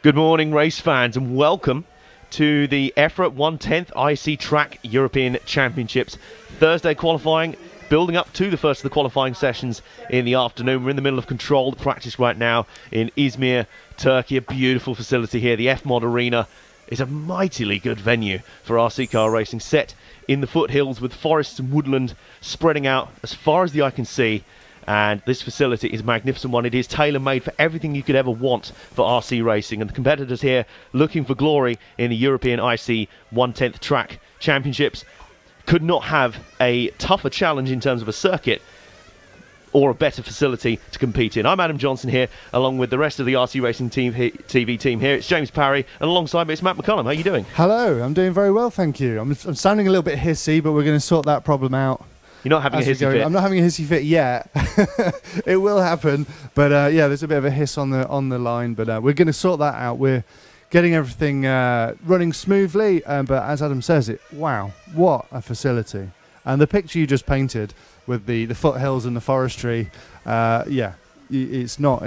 Good morning, race fans, and welcome to the EFRA 1/10th IC Track European Championships. Thursday qualifying, building up to the first of the qualifying sessions in the afternoon. We're in the middle of controlled practice right now in İzmir, Turkey. A beautiful facility here. The EFMOD Arena is a mightily good venue for RC car racing, set in the foothills with forests and woodland spreading out as far as the eye can see. And this facility is a magnificent one. It is tailor-made for everything you could ever want for RC racing. And the competitors here looking for glory in the European IC 1/10th Track Championships could not have a tougher challenge in terms of a circuit or a better facility to compete in. I'm Adam Johnson here, along with the rest of the RC Racing TV team here. It's James Parry, and alongside me it's Matt McCullum. How are you doing? Hello, I'm doing very well, thank you. I'm sounding a little bit hissy, but we're going to sort that problem out. You're not having a hissy fit? I'm not having a hissy fit yet. It will happen, but yeah, there's a bit of a hiss on the line, but we're going to sort that out. We're getting everything running smoothly, but as Adam says, wow, what a facility. And the picture you just painted with the foothills and the forestry, yeah, it's not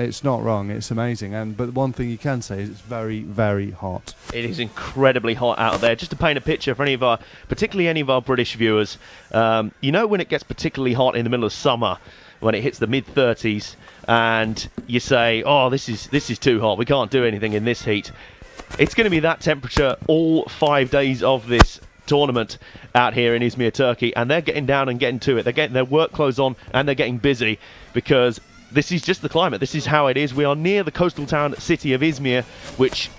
wrong. It's amazing. But one thing you can say is it's very, very hot. It is incredibly hot out there. Just to paint a picture for particularly any of our British viewers, you know when it gets particularly hot in the middle of summer, when it hits the mid-30s, and you say, "Oh, this is too hot. We can't do anything in this heat." It's going to be that temperature all 5 days of this tournament out here in İzmir, Turkey, and they're getting down and getting to it. They're getting their work clothes on and they're getting busy, because this is just the climate. This is how it is. We are near the coastal town city of İzmir, which,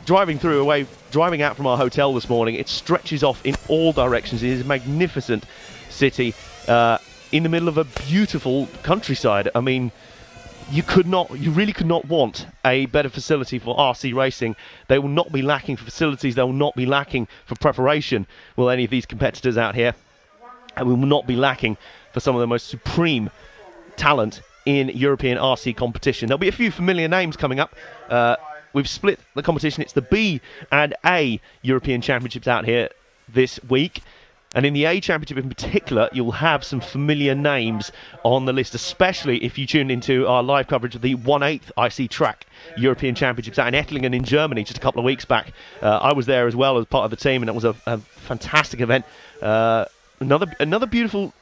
driving out from our hotel this morning, it stretches off in all directions. It is a magnificent city in the middle of a beautiful countryside. I mean, you really could not want a better facility for RC racing. They will not be lacking for facilities. They will not be lacking for preparation, will any of these competitors out here. And we will not be lacking for some of the most supreme talent in European RC competition. There'll be a few familiar names coming up. We've split the competition. It's the B and A European Championships out here this week. And in the A Championship in particular, you'll have some familiar names on the list, especially if you tune into our live coverage of the 1/8th IC Track European Championships out in Ettlingen in Germany just a couple of weeks back. I was there as well as part of the team, and it was a fantastic event. Another beautiful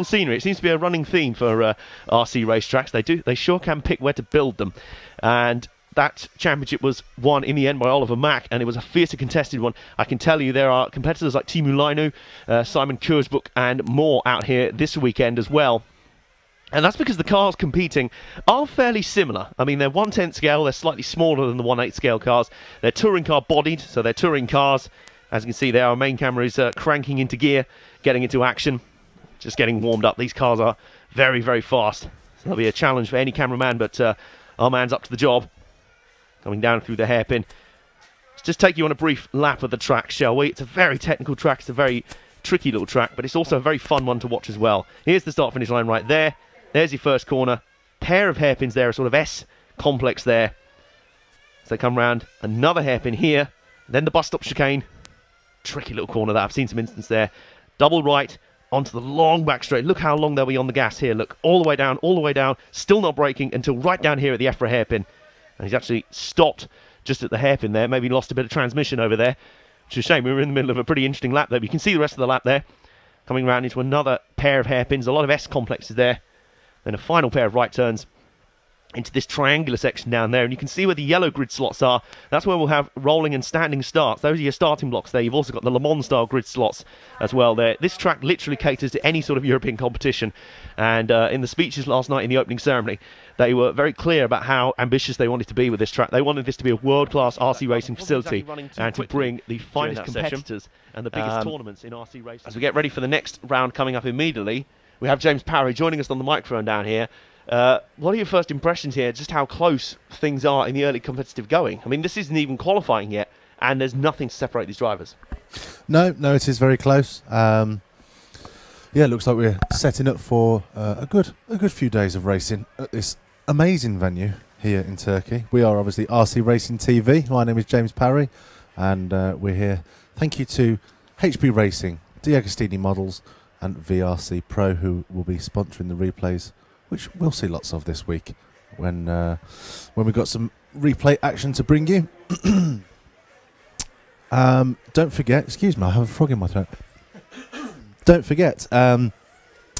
scenery. It seems to be a running theme for RC racetracks. They sure can pick where to build them. And that championship was won in the end by Oliver Mack, and it was a fiercely contested one. I can tell you there are competitors like Teemu Lainu, Simon Kuursbuk, and more out here this weekend as well. And that's because the cars competing are fairly similar. I mean, they're 1/10 scale, they're slightly smaller than the 1/8 scale cars. They're touring car bodied, so they're touring cars. As you can see there, our main camera is cranking into gear, getting into action, just getting warmed up. These cars are very, very fast. So that'll be a challenge for any cameraman, but our man's up to the job. Coming down through the hairpin. Let's just take you on a brief lap of the track, shall we? It's a very technical track. It's a very tricky little track, but it's also a very fun one to watch as well. Here's the start-finish line right there. There's your first corner. Pair of hairpins there, a sort of S complex there. As they come round, another hairpin here. Then the bus stop chicane. Tricky little corner that I've seen some instance there. Double right onto the long back straight. Look how long they'll be on the gas here. Look, all the way down, still not braking until right down here at the EFRA hairpin. And he's actually stopped just at the hairpin there. Maybe lost a bit of transmission over there, which is a shame. We were in the middle of a pretty interesting lap there. But you can see the rest of the lap there. Coming round into another pair of hairpins. A lot of S complexes there. Then a final pair of right turns into this triangular section down there, and you can see where the yellow grid slots are. That's where we'll have rolling and standing starts. Those are your starting blocks there. You've also got the Le Mans style grid slots as well there. This track literally caters to any sort of European competition, and in the speeches last night in the opening ceremony, they were very clear about how ambitious they wanted to be with this track. They wanted this to be a world-class RC racing facility and to bring the finest competitors and the biggest tournaments in RC racing. As we get ready for the next round coming up immediately, we have James Parry joining us on the microphone down here. What are your first impressions here, just how close things are in the early competitive going? I mean, this isn't even qualifying yet, and there's nothing to separate these drivers. No, it is very close. Yeah, it looks like we're setting up for a good few days of racing at this amazing venue here in Turkey. We are obviously RC Racing TV. My name is James Parry, and we're here. Thank you to HB Racing, D'Agostini Models, and VRC Pro, who will be sponsoring the replays, which we'll see lots of this week when we've got some replay action to bring you. Don't forget, excuse me, I have a frog in my throat. Don't forget,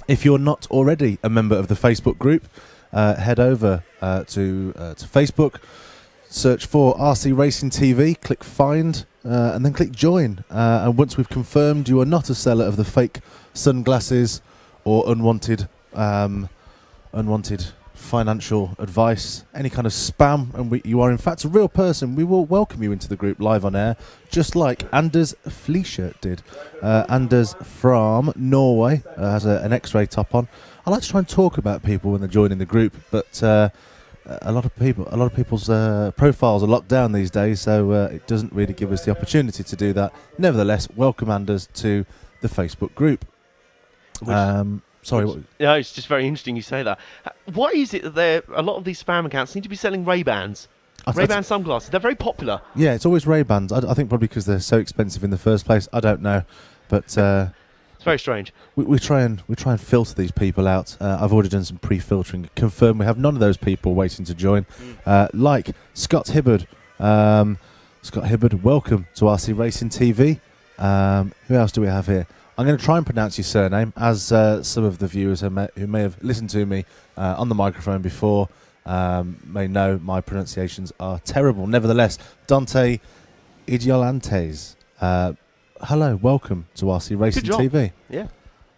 if you're not already a member of the Facebook group, head over to Facebook, search for RC Racing TV, click find, and then click join. And once we've confirmed you are not a seller of the fake sunglasses or unwanted financial advice, any kind of spam, and you are in fact a real person, we will welcome you into the group live on air, just like Anders Fleischer did. Anders from Norway has an X-ray top on. I like to try and talk about people when they're joining the group, but a lot of people's profiles are locked down these days, so it doesn't really give us the opportunity to do that. Nevertheless, welcome Anders to the Facebook group. Sorry. Yeah, it's just very interesting you say that. Why is it that a lot of these spam accounts seem to be selling Ray-Bans? Ray-Ban sunglasses. They're very popular. Yeah, it's always Ray-Bans. I think probably because they're so expensive in the first place. I don't know, but it's very strange. We try and filter these people out. I've already done some pre-filtering. Confirm we have none of those people waiting to join. Like Scott Hibbard. Scott Hibbard, welcome to RC Racing TV. Who else do we have here? I'm going to try and pronounce your surname, as some of the viewers who may have listened to me on the microphone before may know my pronunciations are terrible. Nevertheless, Dante Idiolantes. Hello, welcome to RC Racing TV. Yeah.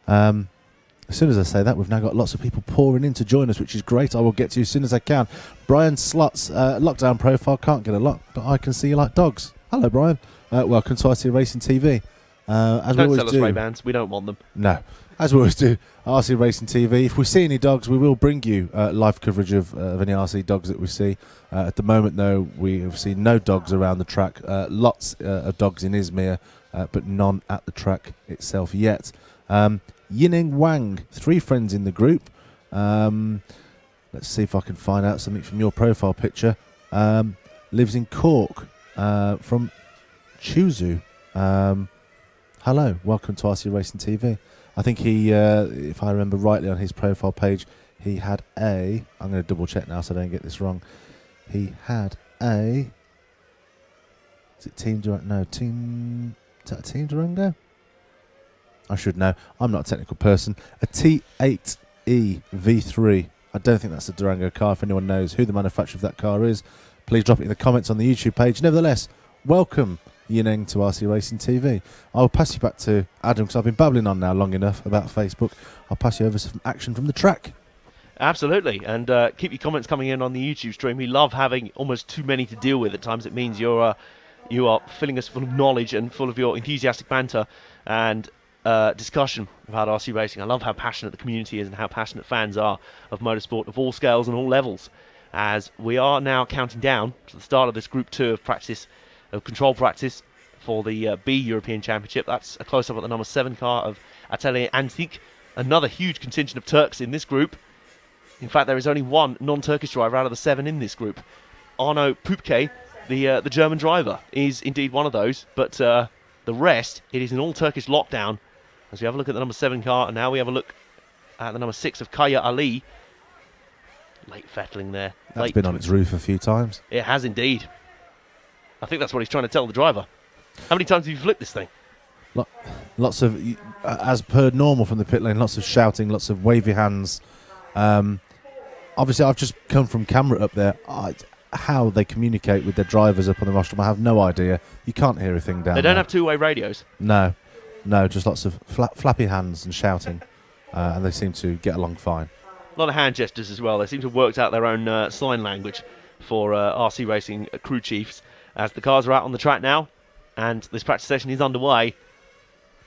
As soon as I say that, we've now got lots of people pouring in to join us, which is great. I will get to you as soon as I can. Brian Slots, lockdown profile, can't get a lock, but I can see you like dogs. Hello, Brian. Welcome to RC Racing TV. As don't we sell us Ray-Bans. We don't want them. No. As we always do, RC Racing TV. If we see any dogs, we will bring you live coverage of any RC dogs that we see. At the moment, though, we have seen no dogs around the track. Lots of dogs in Izmir, but none at the track itself yet. Yining Wang, 3 friends in the group. Let's see if I can find out something from your profile picture. Lives in Cork, from Chuzu. Hello, welcome to RC Racing TV. I think he, if I remember rightly on his profile page, he had I'm going to double check now so I don't get this wrong. He had is it Team Durango? No, is that a Team Durango? I should know. I'm not a technical person. A T8E V3. I don't think that's a Durango car. If anyone knows who the manufacturer of that car is, please drop it in the comments on the YouTube page. Nevertheless, welcome Yining to RC Racing TV. I'll pass you back to Adam because I've been babbling on now long enough about Facebook. I'll pass you over some action from the track. Absolutely, and keep your comments coming in on the YouTube stream. We love having almost too many to deal with. At times it means you are filling us full of knowledge and full of your enthusiastic banter and discussion about RC racing. I love how passionate the community is and how passionate fans are of motorsport of all scales and all levels, as we are now counting down to the start of this Group 2 of practice, of control practice for the B European Championship. That's a close-up at the number 7 car of Atelier Antique. Another huge contingent of Turks in this group. In fact, there is only one non-Turkish driver out of the 7 in this group. Arno Pupke, the German driver, is indeed one of those, but the rest, it is an all-Turkish lockdown. As we have a look at the number 7 car, and now we have a look at the number 6 of Kaya Ali. Late fettling there. That's been on its roof a few times. It has indeed. I think that's what he's trying to tell the driver. How many times have you flipped this thing? Lots of, as per normal from the pit lane, lots of shouting, lots of wavy hands. Obviously, I've just come from camera up there. How they communicate with their drivers up on the rostrum, I have no idea. You can't hear a thing down there. They don't have two-way radios? No, just lots of flappy hands and shouting. And they seem to get along fine. A lot of hand gestures as well. They seem to have worked out their own sign language for RC Racing crew chiefs. As the cars are out on the track now, and this practice session is underway,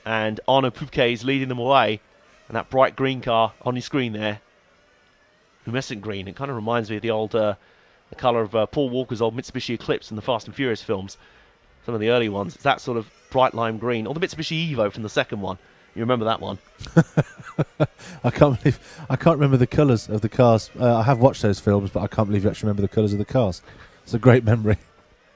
and Arno Pupke is leading them away, and that bright green car on your screen there, luminescent green, it kind of reminds me of the old, the colour of Paul Walker's old Mitsubishi Eclipse in the Fast and Furious films, some of the early ones. It's that sort of bright lime green, or the Mitsubishi Evo from the second one. You remember that one? I can't remember the colours of the cars. I have watched those films, but I can't believe you actually remember the colours of the cars. It's a great memory.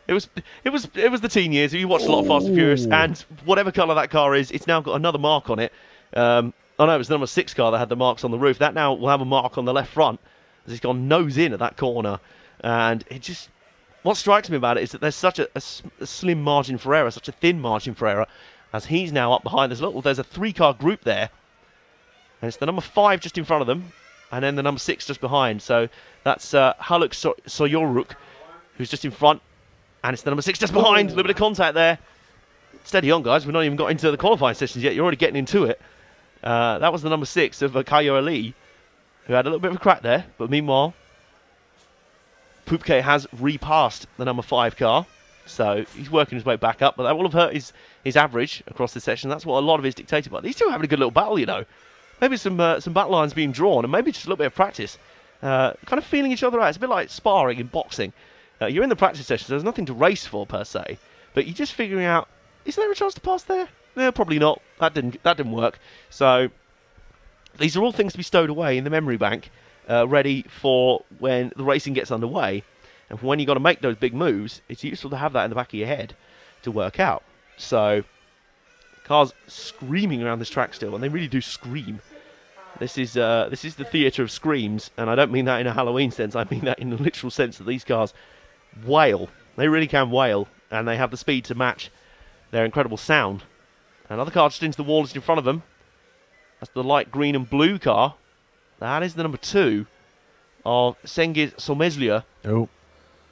It was the teen years. You watched a lot of Fast and Furious, and whatever colour that car is, it's now got another mark on it. I know it was the number 6 car that had the marks on the roof. That now will have a mark on the left front, as it's gone nose in at that corner, and it just what strikes me about it is that there's such a slim margin for error, such a thin margin for error, as he's now up behind. There's a 3-car group there, and it's the number 5 just in front of them, and then the number 6 just behind. So that's Haluk Soyoruk, who's just in front, and it's the number 6 just behind. A little bit of contact there. Steady on, guys. We've not even got into the qualifying sessions yet. You're already getting into it. That was the number 6 of Kayo Ali, who had a little bit of a crack there. But meanwhile, Poupke has repassed the number 5 car. So he's working his way back up. But that will have hurt his average across the session. That's what a lot of it is dictated by. These two are having a good little battle, you know. Maybe some battle lines being drawn, and maybe just a little bit of practice. Kind of feeling each other out. It's a bit like sparring in boxing. You're in the practice session, so there's nothing to race for, per se. But you're just figuring out, is there a chance to pass there? No, probably not. That didn't work. So these are all things to be stowed away in the memory bank, ready for when the racing gets underway. And for when you've got to make those big moves, it's useful to have that in the back of your head to work out. So cars screaming around this track still, and they really do scream. This is the theatre of screams, and I don't mean that in a Halloween sense. I mean that in the literal sense that these cars wail. They really can wail, and they have the speed to match their incredible sound. Another car just into the wall just in front of them. That's the light green and blue car. That is the number 2 of Cengiz Somezlia. Oh.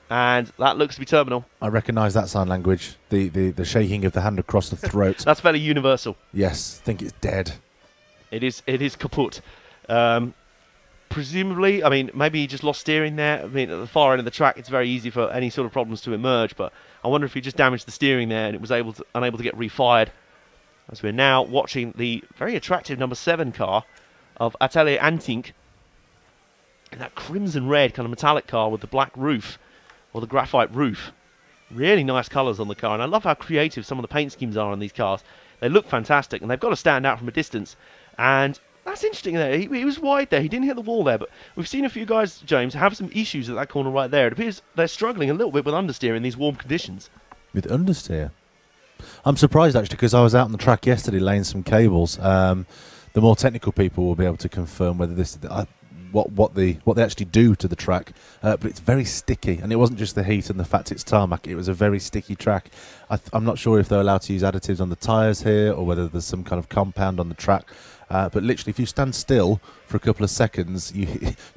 And that looks to be terminal. I recognise that sign language. The shaking of the hand across the throat. That's fairly universal. Yes, I think it's dead. It is kaput. Presumably, I mean, maybe he just lost steering there. I mean, at the far end of the track, it's very easy for any sort of problems to emerge. But I wonder if he just damaged the steering there and it was unable to get refired. As we're now watching the very attractive number 7 car of Atelier Antink. And that crimson red kind of metallic car with the black roof, or the graphite roof. Really nice colours on the car, and I love how creative some of the paint schemes are on these cars. They look fantastic, and they've got to stand out from a distance. And that's interesting there. He was wide there. He didn't hit the wall there, but we've seen a few guys, James, have some issues at that corner right there. It appears they're struggling a little bit with understeer in these warm conditions. With understeer? I'm surprised, actually, because I was out on the track yesterday laying some cables. The more technical people will be able to confirm whether this... what they actually do to the track, but it's very sticky, and it wasn't just the heat and the fact it's tarmac. It was a very sticky track. I'm not sure if they're allowed to use additives on the tyres here, or whether there's some kind of compound on the track. But literally, if you stand still for a couple of seconds, you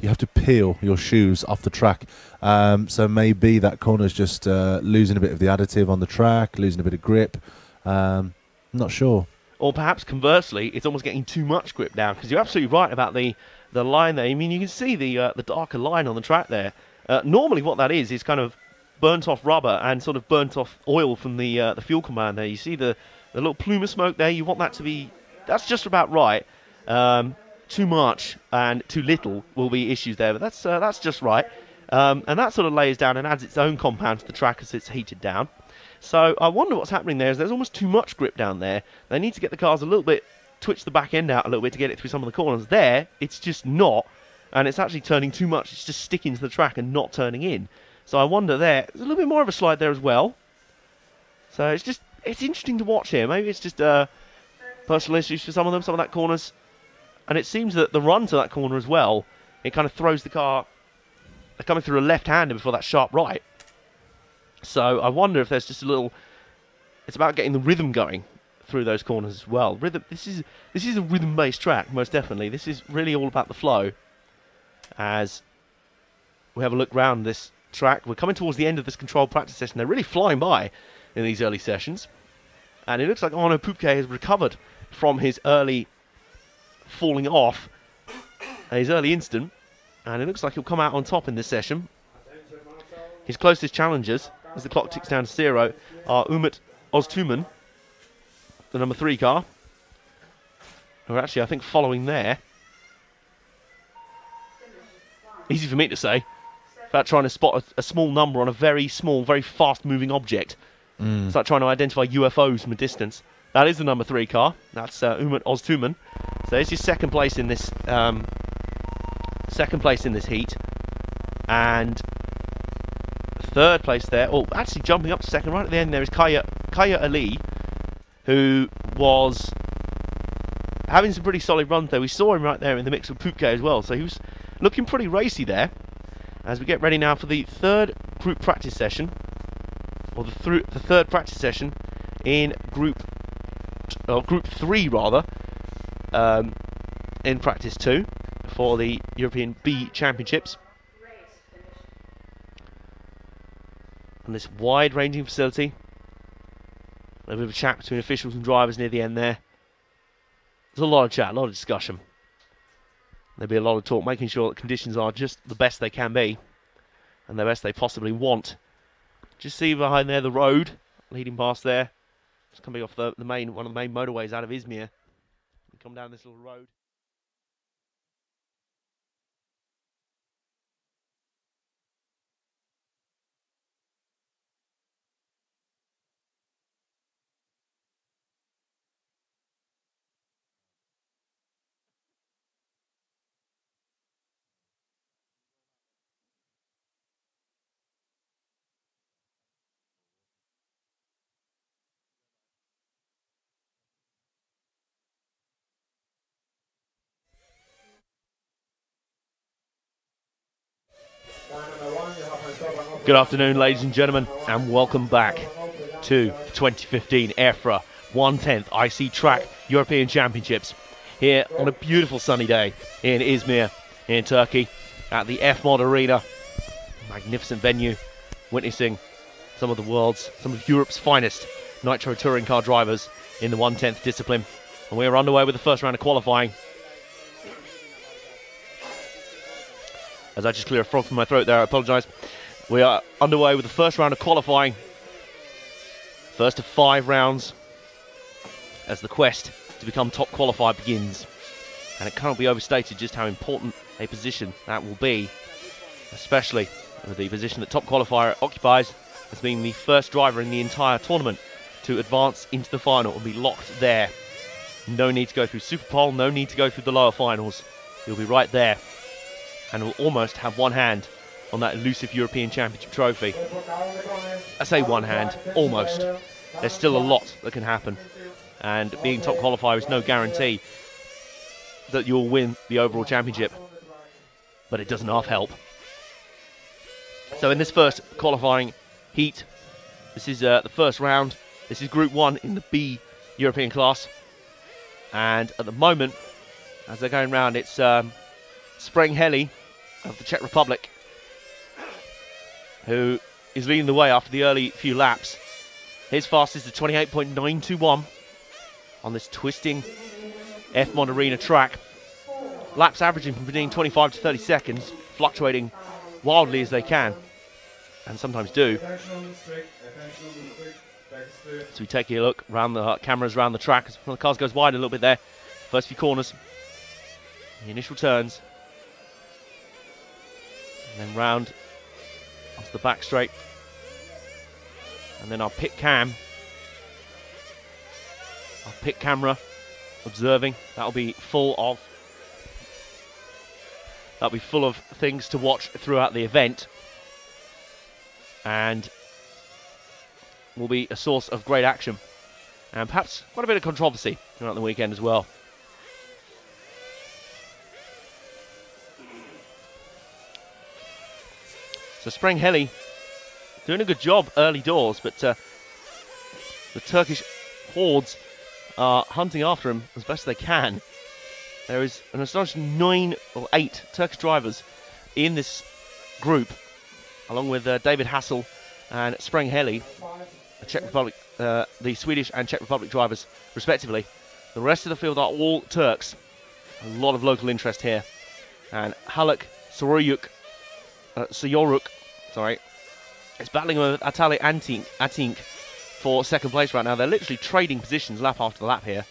have to peel your shoes off the track. So maybe that corner's just losing a bit of the additive on the track, losing a bit of grip. I'm not sure. Or perhaps conversely, it's almost getting too much grip down, because you're absolutely right about the line there. I mean, you can see the darker line on the track there. Normally what that is kind of burnt off rubber and sort of burnt off oil from the fuel command there. You see the little plume of smoke there. You want that to be... That's just about right. Too much and too little will be issues there, but that's just right. And that sort of layers down and adds its own compound to the track as it's heated down. So I wonder what's happening there. Is there's almost too much grip down there. They need to get the cars a little bit... twitch the back end out a little bit to get it through some of the corners. There, it's just not, and it's actually turning too much. It's just sticking to the track and not turning in. So I wonder there's a little bit more of a slide there as well. So it's interesting to watch here. Maybe it's just personal issues for some of that corners. And it seems that the run to that corner as well, it kind of throws the car coming through a left-hander before that sharp right. So I wonder if there's just a little... It's about getting the rhythm going through those corners as well. Rhythm. This is a rhythm-based track, most definitely. This is really all about the flow. As we have a look round this track, we're coming towards the end of this controlled practice session. They're really flying by in these early sessions, and it looks like Arnaud Poupke has recovered from his early falling off, his early incident, and it looks like he'll come out on top in this session. His closest challengers, as the clock ticks down to 0, are Umut Oztuman, the number 3 car, who are actually, I think, following there. Easy for me to say, about trying to spot a small number on a very small, very fast-moving object. It's like trying to identify UFOs from a distance. That is the number 3 car. That's Umut Oztuman. So there's his second place in this heat, and third place there. Oh, actually jumping up to second right at the end there is Kaya Ali, who was having some pretty solid runs there. We saw him right there in the mix with Poupke as well, so he was looking pretty racy there. As we get ready now for the third group practice session, or the third practice session in group 3 rather, in practice 2 for the European B Championships. And this wide-ranging facility. A bit of a chat between officials and drivers near the end there. There's a lot of chat, a lot of discussion. There'll be a lot of talk, making sure that conditions are just the best they can be and the best they possibly want. Just see behind there the road leading past there. It's coming off one of the main motorways out of Izmir. We come down this little road. Good afternoon, ladies and gentlemen, and welcome back to the 2015 EFRA 1/10 IC Track European Championships here on a beautiful sunny day in Izmir in Turkey at the EFMOD Arena. Magnificent venue, witnessing some of Europe's finest nitro touring car drivers in the 1/10 discipline. And we are underway with the first round of qualifying. As I just clear a frog from my throat there, I apologise. We are underway with the first round of qualifying. First of 5 rounds as the quest to become top qualifier begins. And it cannot be overstated just how important a position that will be, especially with the position that top qualifier occupies as being the first driver in the entire tournament to advance into the final and be locked there. No need to go through Super Pole, no need to go through the lower finals. He'll be right there and will almost have one hand on that elusive European Championship trophy. I say one hand, almost. There's still a lot that can happen, and being top qualifier is no guarantee that you'll win the overall championship, but it doesn't half help. So in this first qualifying heat, this is the first round. This is Group 1 in the B European class, and at the moment, as they're going round, it's Spreng Heli of the Czech Republic who is leading the way after the early few laps. His fastest is 28.921 on this twisting EFMOD Arena track. Laps averaging from between 25 to 30 seconds, fluctuating wildly as they can, and sometimes do. So we take a look around the cameras around the track as one of the cars goes wide a little bit there. First few corners, the initial turns, and then round onto the back straight, and then our pit camera observing. That'll be full of things to watch throughout the event, and will be a source of great action and perhaps quite a bit of controversy throughout the weekend as well. So Spreng Heli doing a good job early doors, but the Turkish hordes are hunting after him as best they can. There is an astonishing 9 or 8 Turkish drivers in this group, along with David Hassel and Spreng Heli, the Czech Republic, the Swedish and Czech Republic drivers, respectively. The rest of the field are all Turks. A lot of local interest here, and Haluk Sayoruk, is battling with Atali Atink for second place right now. They're literally trading positions lap after lap here.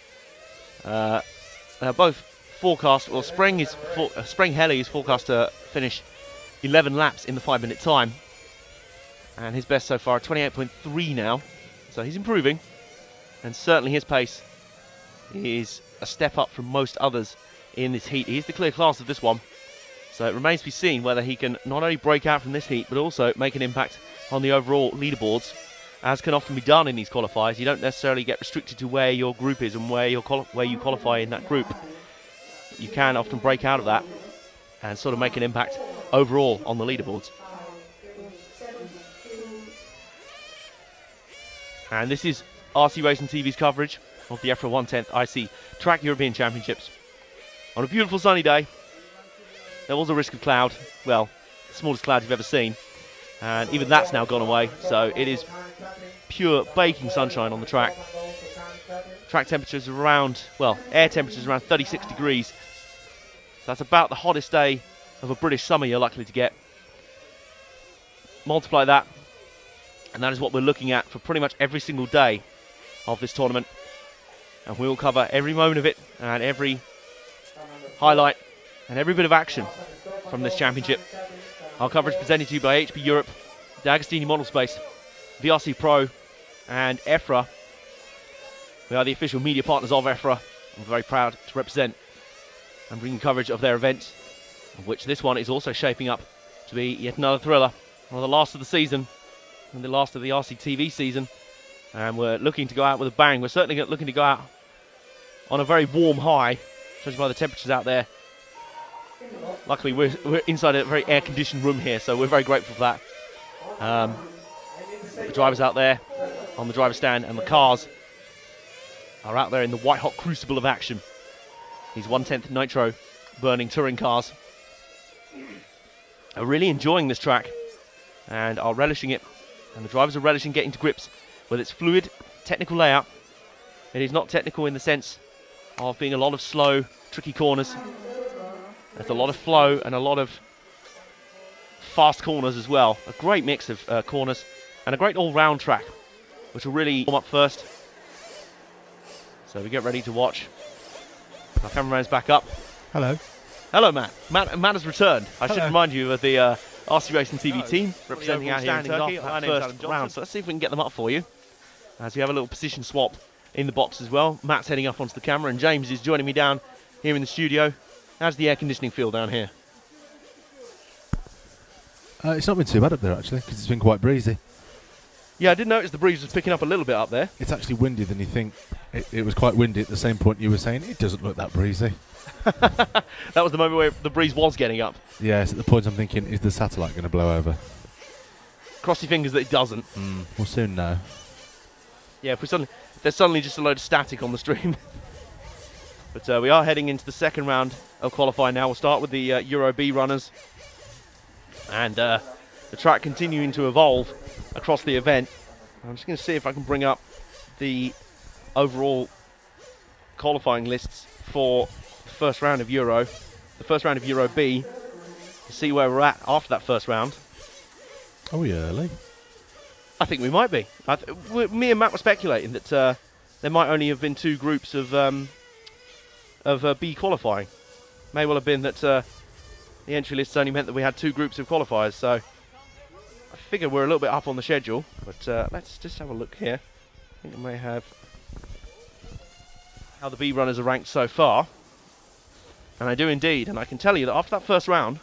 They're both forecast, well, Spreng Heli is forecast to finish 11 laps in the 5-minute time, and his best so far at 28.3 now, so he's improving, and certainly his pace is a step up from most others in this heat. He's the clear class of this one. So it remains to be seen whether he can not only break out from this heat, but also make an impact on the overall leaderboards, as can often be done in these qualifiers. You don't necessarily get restricted to where your group is and where you qualify in that group. You can often break out of that and sort of make an impact overall on the leaderboards. And this is RC Racing TV's coverage of the EFRA 1/10 IC Track European Championships. On a beautiful sunny day, there was a risk of cloud, well, the smallest cloud you've ever seen, and even that's now gone away, so it is pure baking sunshine on the track. Track temperatures around, well, air temperatures around 36 degrees. So that's about the hottest day of a British summer you're likely to get. Multiply that, and that is what we're looking at for pretty much every single day of this tournament. And we will cover every moment of it, and every highlight, and every bit of action from this championship. Our coverage presented to you by HP Europe, the Agostini Model Space, VRC Pro, and EFRA. We are the official media partners of EFRA. I'm very proud to represent and bring you coverage of their event, of which this one is also shaping up to be yet another thriller. One of the last of the season, and the last of the RCTV season. And we're looking to go out with a bang. We're certainly looking to go out on a very warm high, judging by the temperatures out there. Luckily, we're inside a very air-conditioned room here, so we're very grateful for that. The drivers out there on the driver's stand, and the cars are out there in the white-hot crucible of action. These 1/10 nitro burning touring cars are really enjoying this track and are relishing it, and the drivers are relishing getting to grips with its fluid technical layout. It is not technical in the sense of being a lot of slow, tricky corners. There's a lot of flow and a lot of fast corners as well. A great mix of corners and a great all-round track, which will really warm up first. So we get ready to watch. Our cameraman's back up. Hello. Hello, Matt. Matt has returned. I should remind you of the RC Racing TV team representing out here in Turkey on that first round. So let's see if we can get them up for you, as we have a little position swap in the box as well. Matt's heading up onto the camera, and James is joining me down here in the studio. How's the air conditioning feel down here? It's not been too bad up there, actually, because it's been quite breezy. Yeah, I did notice the breeze was picking up a little bit up there. It's actually windier than you think. It was quite windy at the same point you were saying. It doesn't look that breezy. That was the moment where the breeze was getting up. Yeah, it's at the point I'm thinking, is the satellite going to blow over? Cross your fingers that it doesn't. We'll soon know. Yeah, if there's suddenly just a load of static on the stream. But we are heading into the second round of qualifying now. We'll start with the Euro B runners. And the track continuing to evolve across the event. I'm just going to see if I can bring up the overall qualifying lists for the first round of Euro. The first round of Euro B. To see where we're at after that first round. Are we early? I think we might be. Me and Matt were speculating that there might only have been two groups of B qualifying. May well have been that the entry lists only meant that we had two groups of qualifiers, so I figure we're a little bit up on the schedule, but let's just have a look here. I think I may have how the B runners are ranked so far, and I do indeed, and I can tell you that after that first round,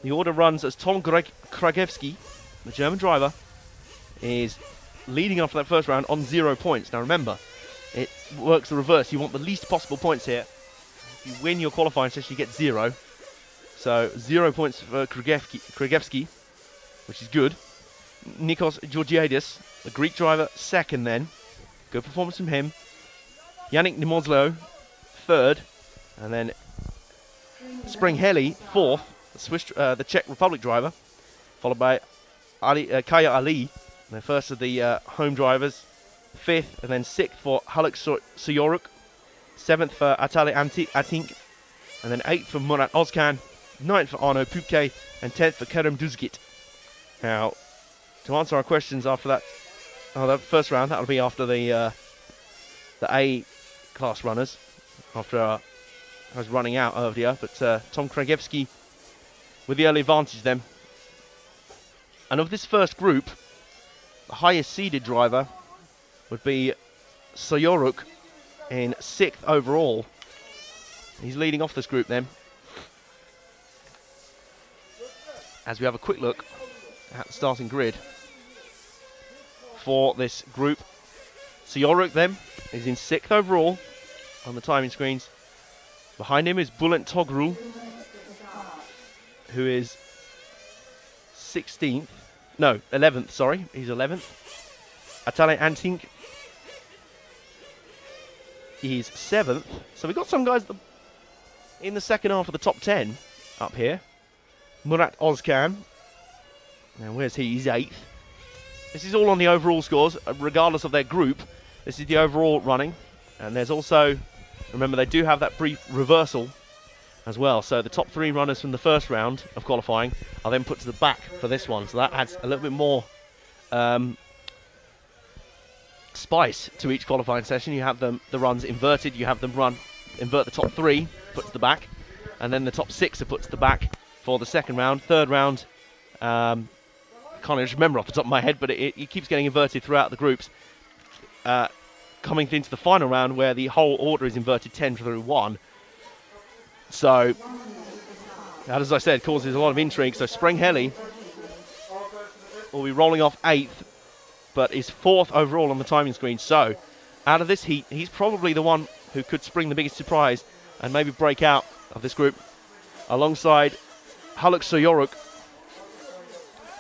the order runs as Tom Krajewski, the German driver, is leading after that first round on 0 points. Now remember, it works the reverse. You want the least possible points here. If you win your qualifying session, you get 0. So 0 points for Krajewski, which is good. Nikos Georgiadis, the Greek driver, second then. Good performance from him. Yannick Nimozlo, third. And then Springheli, fourth. The Czech Republic driver. Followed by Kaya Ali, the first of the home drivers. Fifth, and then sixth for Haluk Suyoruk. Seventh for Atali Atink. And then eighth for Murat Ozkan. Ninth for Arno Pupke. And 10th for Kerem Duzgit. Now, to answer our questions after that, that first round, that'll be after the A class runners. After I was running out earlier, but Tom Krajewski with the early advantage then. And of this first group, the highest seeded driver would be Soyoruk in 6th overall. He's leading off this group then. As we have a quick look at the starting grid for this group. Soyoruk then is in 6th overall on the timing screens. Behind him is Bulent Togrul, who is 11th, sorry. He's 11th. Atale Antink is 7th. So we've got some guys in the second half of the top 10 up here. Murat Ozkan. Now, where's he? He's 8th. This is all on the overall scores, regardless of their group. This is the overall running. And there's also, remember, they do have that brief reversal as well. So the top 3 runners from the first round of qualifying are then put to the back for this one. So that adds a little bit more spice to each qualifying session. You have the runs inverted. You have them invert the top 3, put to the back. And then the top 6 are put to the back for the second round. Third round, I can't even remember off the top of my head, but it keeps getting inverted throughout the groups. Coming into the final round where the whole order is inverted 10 through 1. So, that, as I said, causes a lot of intrigue. So Sprengheli will be rolling off 8th, but is 4th overall on the timing screen. So, out of this heat, he's probably the one who could spring the biggest surprise and maybe break out of this group. Alongside Haluk Soyoruk,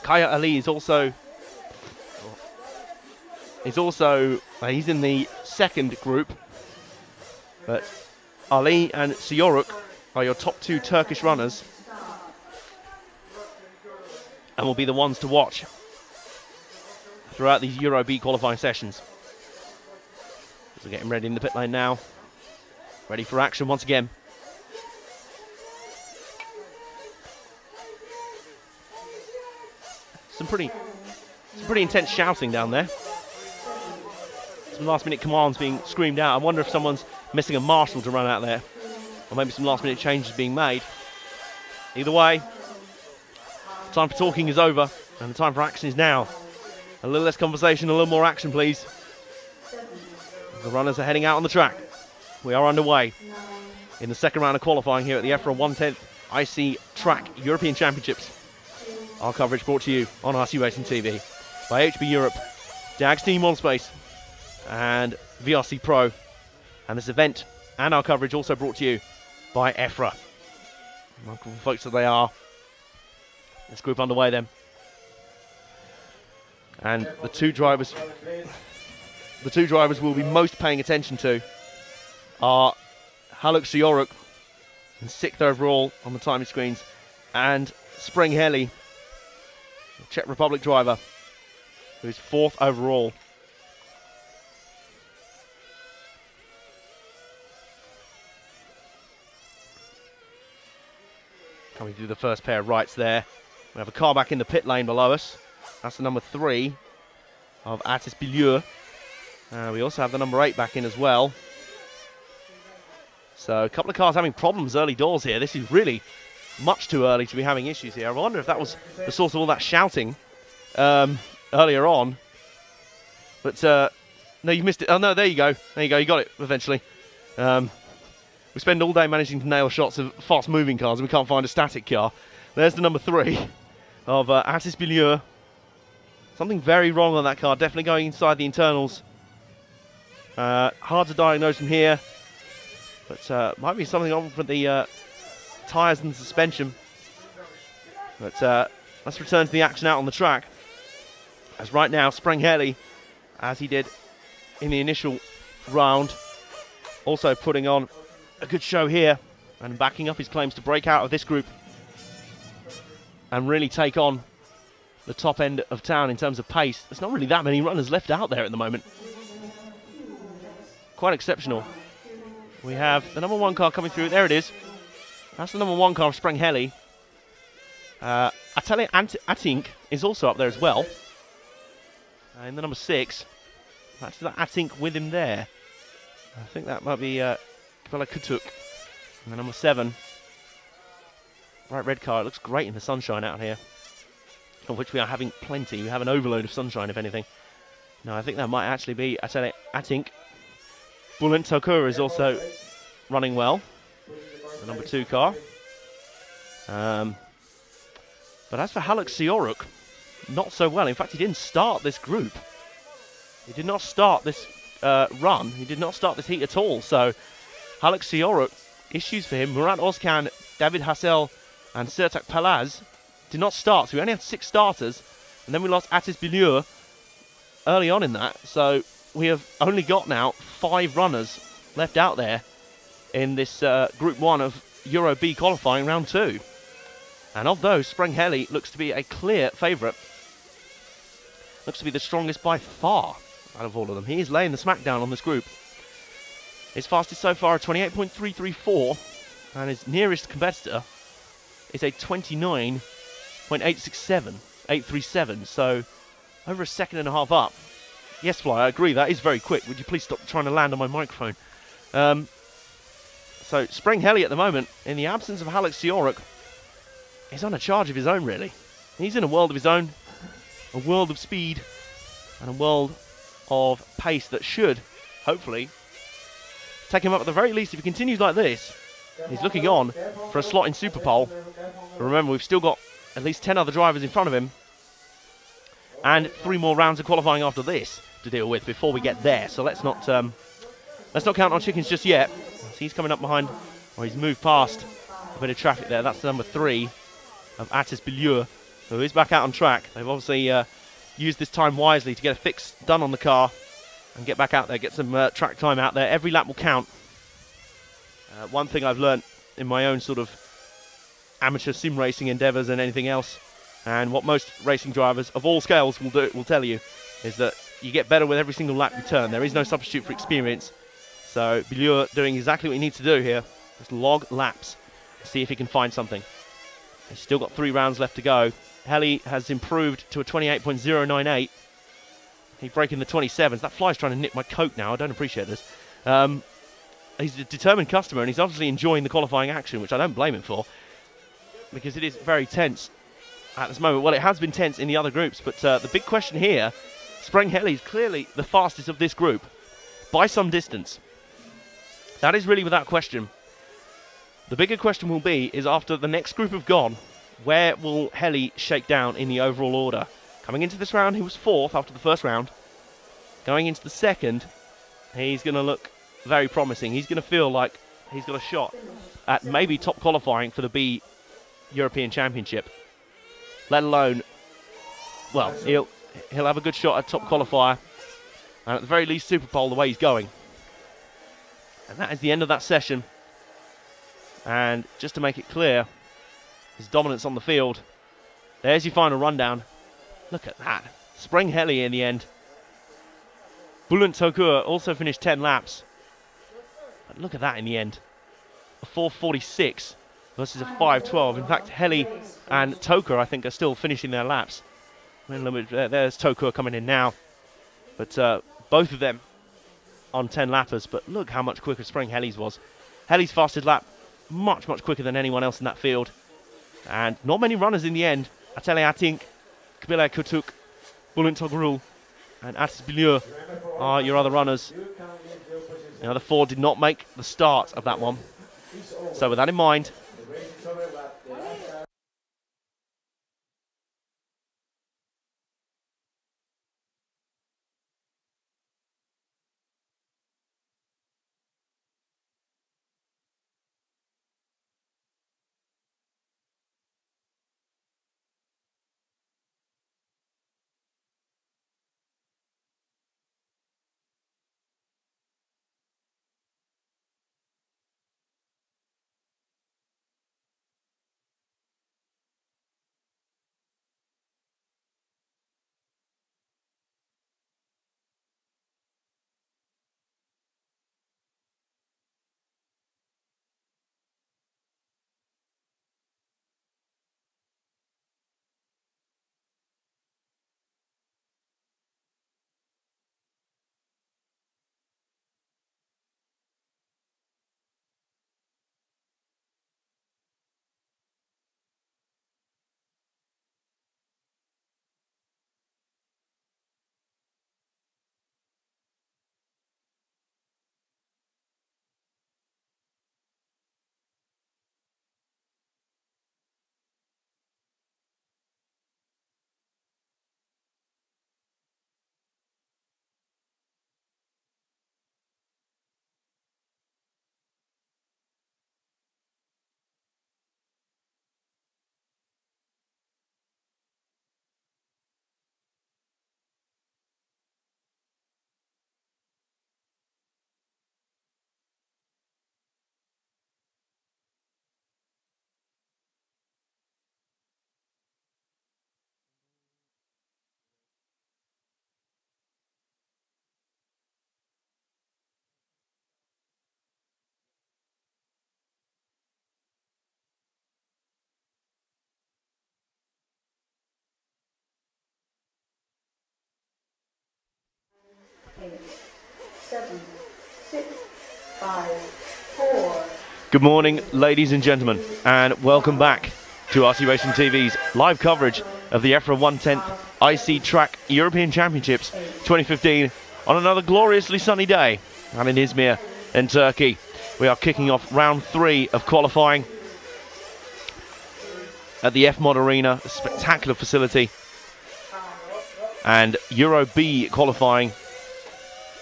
Kaya Ali is also... he's in the second group, but Ali and Siyoruk are your top 2 Turkish runners and will be the ones to watch throughout these Euro B qualifying sessions. So we're getting ready in the pit lane now, ready for action once again. Some pretty intense shouting down there. Some last-minute commands being screamed out. I wonder if someone's missing a marshal to run out there, or maybe some last-minute changes being made. Either way, the time for talking is over, and the time for action is now. A little less conversation, a little more action, please. The runners are heading out on the track. We are underway in the second round of qualifying here at the EFRA 110th IC Track European Championships. Our coverage brought to you on RC Racing TV by HB Europe, Dags Team On Space, and VRC Pro. And this event and our coverage also brought to you by EFRA. Wonderful folks that they are. Let's group underway then. And the two drivers we'll be most paying attention to are Haluk Siyoruk, 6th overall on the timing screens, and Sprengheli, Czech Republic driver, who's 4th overall. Coming through the first pair of rights there. We have a car back in the pit lane below us. That's the number 3 of Atis Bilieu. We also have the number 8 back in as well. So a couple of cars having problems early doors here. This is really much too early to be having issues here. I wonder if that was the source of all that shouting earlier on. But no, you missed it. Oh no, there you go. There you go. You got it eventually. We spend all day managing to nail shots of fast-moving cars, and we can't find a static car. There's the number 3 of Atis Bilieu. Something very wrong on that car. Definitely going inside the internals. Hard to diagnose from here, but might be something wrong with the tyres and the suspension. But let's return to the action out on the track. As right now, Sprengheli, as he did in the initial round, also putting on a good show here and backing up his claims to break out of this group and really take on the top end of town in terms of pace. There's not really that many runners left out there at the moment. Quite exceptional. We have the number 1 car coming through. There it is. That's the number 1 car of Sprengheli. Atale Atink is also up there as well. And the number 6. That's the Atink with him there. I think that might be Kvela Kutuk. And the number 7. Bright red car. It looks great in the sunshine out here, of which we are having plenty. We have an overload of sunshine, if anything. No, I think that might actually be Atale Atink. Bulent Tokur is also running well, the number 2 car. But as for Haluk Siyoruk, not so well. In fact, he didn't start this group. He did not start this run. He did not start this heat at all. So Haluk Siyoruk, issues for him. Murat Ozkan, David Hassel, and Sertak Palaz did not start. So we only had 6 starters. And then we lost Atis Bilieu. early on in that. So we have only got now 5 runners left out there in this Group 1 of Euro B qualifying round 2. And of those, Sprenghelly looks to be a clear favourite. Looks to be the strongest by far out of all of them. He is laying the smackdown on this group. His fastest so far, a 28.334, and his nearest competitor is a 29.837, so over a second and a half up. Yes, Fly, I agree, that is very quick. Would you please stop trying to land on my microphone? So Sprenghelly at the moment, in the absence of Alex Sioruk, is on a charge of his own, really. He's in a world of his own, a world of speed, and a world of pace that should, hopefully, take him up at the very least. If he continues like this, he's looking on for a slot in Superpole. But remember, we've still got at least 10 other drivers in front of him, and 3 more rounds of qualifying after this to deal with before we get there. So let's not count our chickens just yet. So he's coming up behind, or he's moved past a bit of traffic there. That's number 3 of Atis Bilieu, who is back out on track. They've obviously used this time wisely to get a fix done on the car and get back out there, get some track time out there. Every lap will count. One thing I've learnt in my own sort of amateur sim racing endeavours and anything else, and what most racing drivers of all scales will tell you, is that you get better with every single lap you turn. There is no substitute for experience. So Bilieu doing exactly what he needs to do here. Just log laps, see if he can find something. He's still got 3 rounds left to go. Helly has improved to a 28.098. He's breaking the 27s. That fly's trying to nip my coat now. I don't appreciate this. He's a determined customer, and he's obviously enjoying the qualifying action, which I don't blame him for, because it is very tense at this moment. Well, it has been tense in the other groups, but the big question here, Sprenghelly is clearly the fastest of this group by some distance. That is really without question. The bigger question will be, is after the next group have gone, where will Helly shake down in the overall order? Coming into this round, he was 4th after the first round. Going into the second, he's going to look very promising. He's going to feel like he's got a shot at maybe top qualifying for the B European Championship. Let alone, well, he'll have a good shot at top qualifier, and at the very least Superpole the way he's going. And that is the end of that session. And just to make it clear, his dominance on the field. There's your final rundown. Look at that. Sprenghelly in the end. Bulent Tokur also finished 10 laps. But look at that in the end. A 4:46 versus a 5:12. In fact, Helly and Tokur, I think, are still finishing their laps. There's Tokur coming in now. But both of them on 10 lappers. But look how much quicker Sprenghelly's was. Helly's fastest lap, much, much quicker than anyone else in that field. And not many runners in the end. Atele Atink, Kabila Kutuk, Bulent Togrul, and Atis Bilieu are your other runners. The other 4 did not make the start of that one. So with that in mind, Good morning, ladies and gentlemen, and welcome back to RC Racing TV's live coverage of the EFRA 110th IC Track European Championships 2015 on another gloriously sunny day and in Izmir in Turkey. We are kicking off round 3 of qualifying at the EFMOD Arena, a spectacular facility. And Euro B qualifying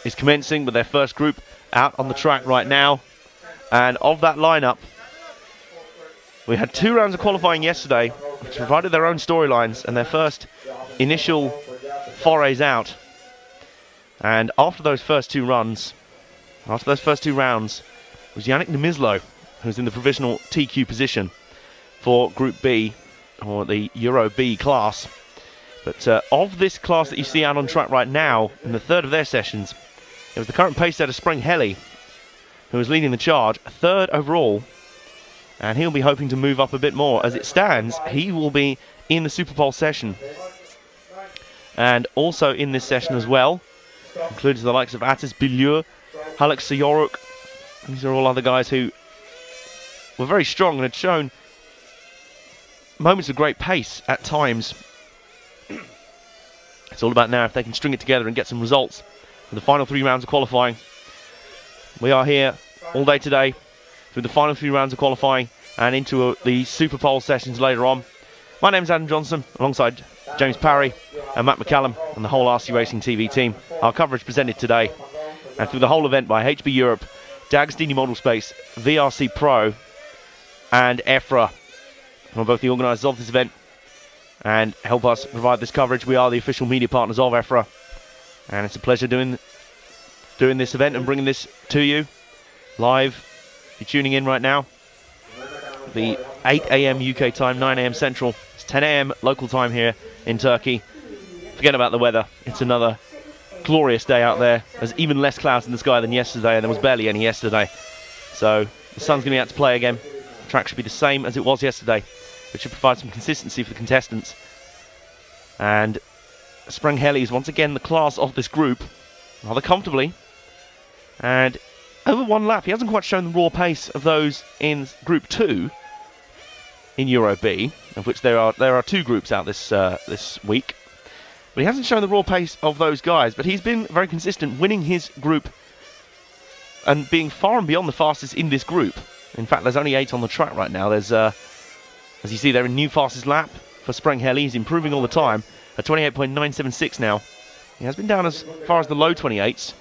is commencing with their first group out on the track right now. And of that lineup, we had 2 rounds of qualifying yesterday, which provided their own storylines and their first initial forays out. And after those first 2 rounds, was Yannick Demislo, who's in the provisional TQ position for Group B, or the Euro B class. But of this class that you see out on track right now, in the third of their sessions, it was the current pace setter Spring Helly who was leading the charge, 3rd overall, and he'll be hoping to move up a bit more. As it stands, he will be in the Superpole session, and also in this session as well includes the likes of Atis Bilieu, Haluk Sayoruk. These are all other guys who were very strong and had shown moments of great pace at times. It's all about now if they can string it together and get some results for the final 3 rounds of qualifying. We are here all day today through the final 3 rounds of qualifying and into the Superpole sessions later on. My name's Adam Johnson, alongside James Parry and Matt McCallum and the whole RC Racing TV team. Our coverage presented today and through the whole event by HB Europe, D'Agostini Model Space, VRC Pro and EFRA, who are both the organisers of this event and help us provide this coverage. We are the official media partners of EFRA, and it's a pleasure doing this event and bringing this to you live. If you're tuning in right now, the 8 AM UK time, 9 AM Central, it's 10 AM local time here in Turkey. Forget about the weather, it's another glorious day out there. There's even less clouds in the sky than yesterday, and there was barely any yesterday. So the sun's going to be out to play again. The track should be the same as it was yesterday, which should provide some consistency for the contestants. And Spring Helly is once again the class of this group, rather comfortably. And over 1 lap, he hasn't quite shown the raw pace of those in Group 2 in Euro B, of which there are 2 groups out this week. But he hasn't shown the raw pace of those guys, but he's been very consistent, winning his group and being far and beyond the fastest in this group. In fact, there's only 8 on the track right now. There's, as you see there, a new fastest lap for Spring Helly. He's improving all the time at 28.976 now. He has been down as far as the low 28s.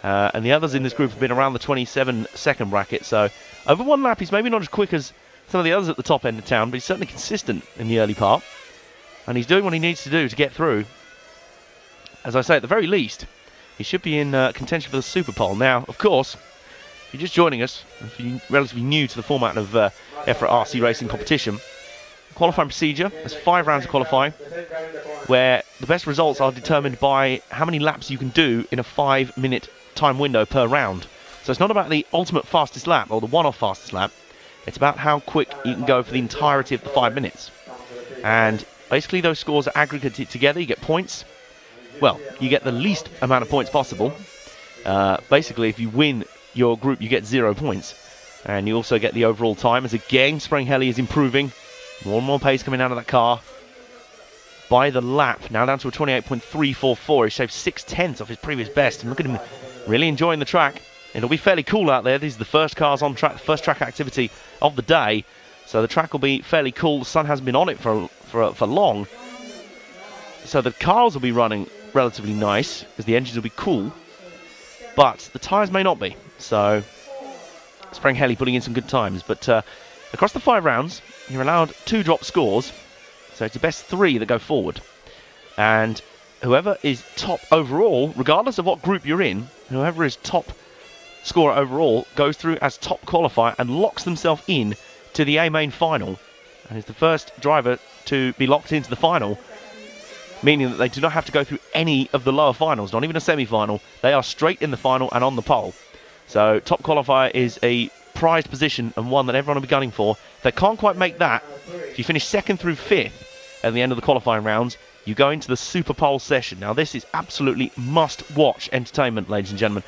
And the others in this group have been around the 27-second bracket. So over 1 lap, he's maybe not as quick as some of the others at the top end of town, but he's certainly consistent in the early part. And he's doing what he needs to do to get through. As I say, at the very least, he should be in contention for the Superpole. Now, of course, if you're just joining us, if you're relatively new to the format of EFRA RC Racing competition, the qualifying procedure has 5 rounds of qualifying, where the best results are determined by how many laps you can do in a 5-minute time window per round. So it's not about the ultimate fastest lap or the one-off fastest lap. It's about how quick you can go for the entirety of the 5 minutes. And basically those scores are aggregated together. You get points. Well, you get the least amount of points possible. Basically, if you win your group, you get 0 points. And you also get the overall time, as again, Spring Helly is improving. More and more pace coming out of that car. By the lap, now down to a 28.344. He shaved 6/10 off his previous best. And look at him really enjoying the track. It'll be fairly cool out there. These are the first cars on track, the first track activity of the day. So the track will be fairly cool. The sun hasn't been on it for long. So the cars will be running relatively nice, because the engines will be cool. But the tyres may not be. So Spring Helly putting in some good times. But across the 5 rounds, you're allowed 2 drop scores. So it's the best 3 that go forward. And whoever is top overall, regardless of what group you're in, whoever is top scorer overall goes through as top qualifier and locks themselves in to the A main final, and is the first driver to be locked into the final, meaning that they do not have to go through any of the lower finals, not even a semi-final. They are straight in the final and on the pole. So top qualifier is a prized position and one that everyone will be gunning for. If they can't quite make that, if you finish 2nd through 5th at the end of the qualifying rounds, you go into the Superpole session. Now this is absolutely must-watch entertainment, ladies and gentlemen.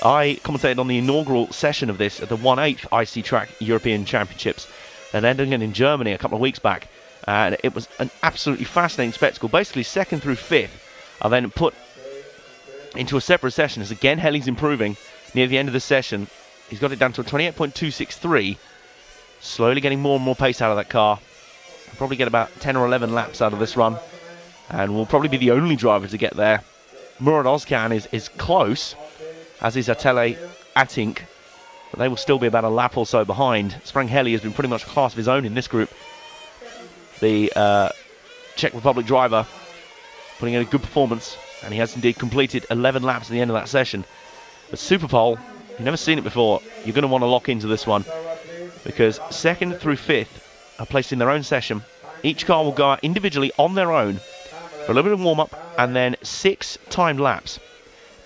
I commentated on the inaugural session of this at the 1/8 IC Track European Championships and ending in Germany a couple of weeks back. And it was an absolutely fascinating spectacle. Basically, 2nd through 5th are then put into a separate session as again Helly's improving near the end of the session. He's got it down to a 28.263, slowly getting more and more pace out of that car. He'll probably get about 10 or 11 laps out of this run, and will probably be the only driver to get there. Murat Özkan is close, as is Atele Atink, but they will still be about a lap or so behind. Sprang Helly has been pretty much a class of his own in this group. The Czech Republic driver putting in a good performance, and he has indeed completed 11 laps at the end of that session. But Superpole, you've never seen it before. You're going to want to lock into this one, because 2nd through 5th are placed in their own session. Each car will go out individually on their own for a little bit of warm-up, and then 6 timed laps.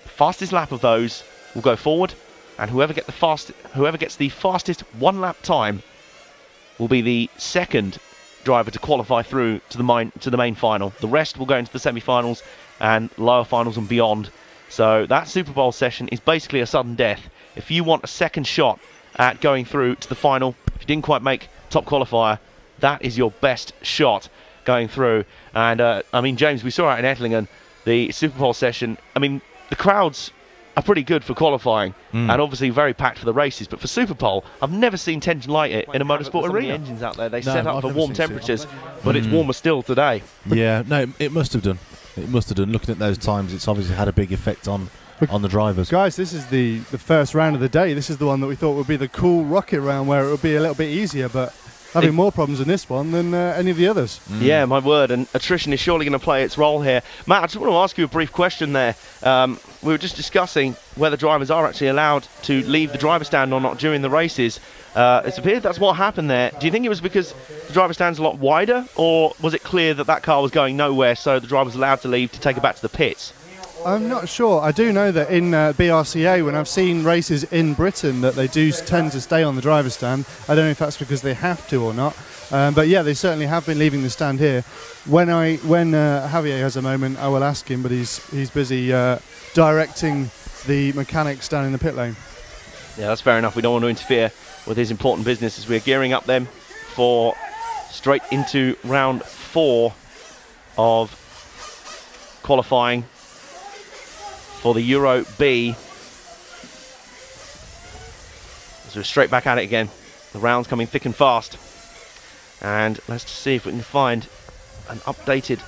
The fastest lap of those will go forward, and whoever gets the fastest 1 lap time will be the second driver to qualify through to the main final. The rest will go into the semi-finals and lower finals and beyond. So that Super Bowl session is basically a sudden death. If you want a second shot at going through to the final, if you didn't quite make top qualifier, that is your best shot going through. And I mean, James, we saw out in Ettlingen the Super Bowl session. I mean, the crowds are pretty good for qualifying and obviously very packed for the races, but for Super Bowl, I've never seen tension like it in a motorsport arena. The engines out there, they set up for warm temperatures, but it's warmer still today. Yeah, no, it must have done. It must have done. Looking at those times, it's obviously had a big effect on the drivers. Guys, this is the first round of the day. This is the one that we thought would be the cool rocket round, where it would be a little bit easier, but having more problems in this one than any of the others. Yeah, my word, and attrition is surely going to play its role here. Matt, I just want to ask you a brief question there. We were just discussing whether drivers are actually allowed to leave the driver stand or not during the races. It's appeared that's what happened there. Do you think it was because the driver stand's a lot wider, or was it clear that that car was going nowhere, so the driver was allowed to leave to take it back to the pits? I'm not sure. I do know that in BRCA, when I've seen races in Britain, that they do tend to stay on the driver's stand. I don't know if that's because they have to or not. But yeah, they certainly have been leaving the stand here. When Javier has a moment, I will ask him, but he's busy directing the mechanics down in the pit lane. Yeah, that's fair enough. We don't want to interfere with his important business as we're gearing up then for straight into round 4 of qualifying for the Euro B. So we're straight back at it again. The rounds coming thick and fast. And let's just see if we can find an updated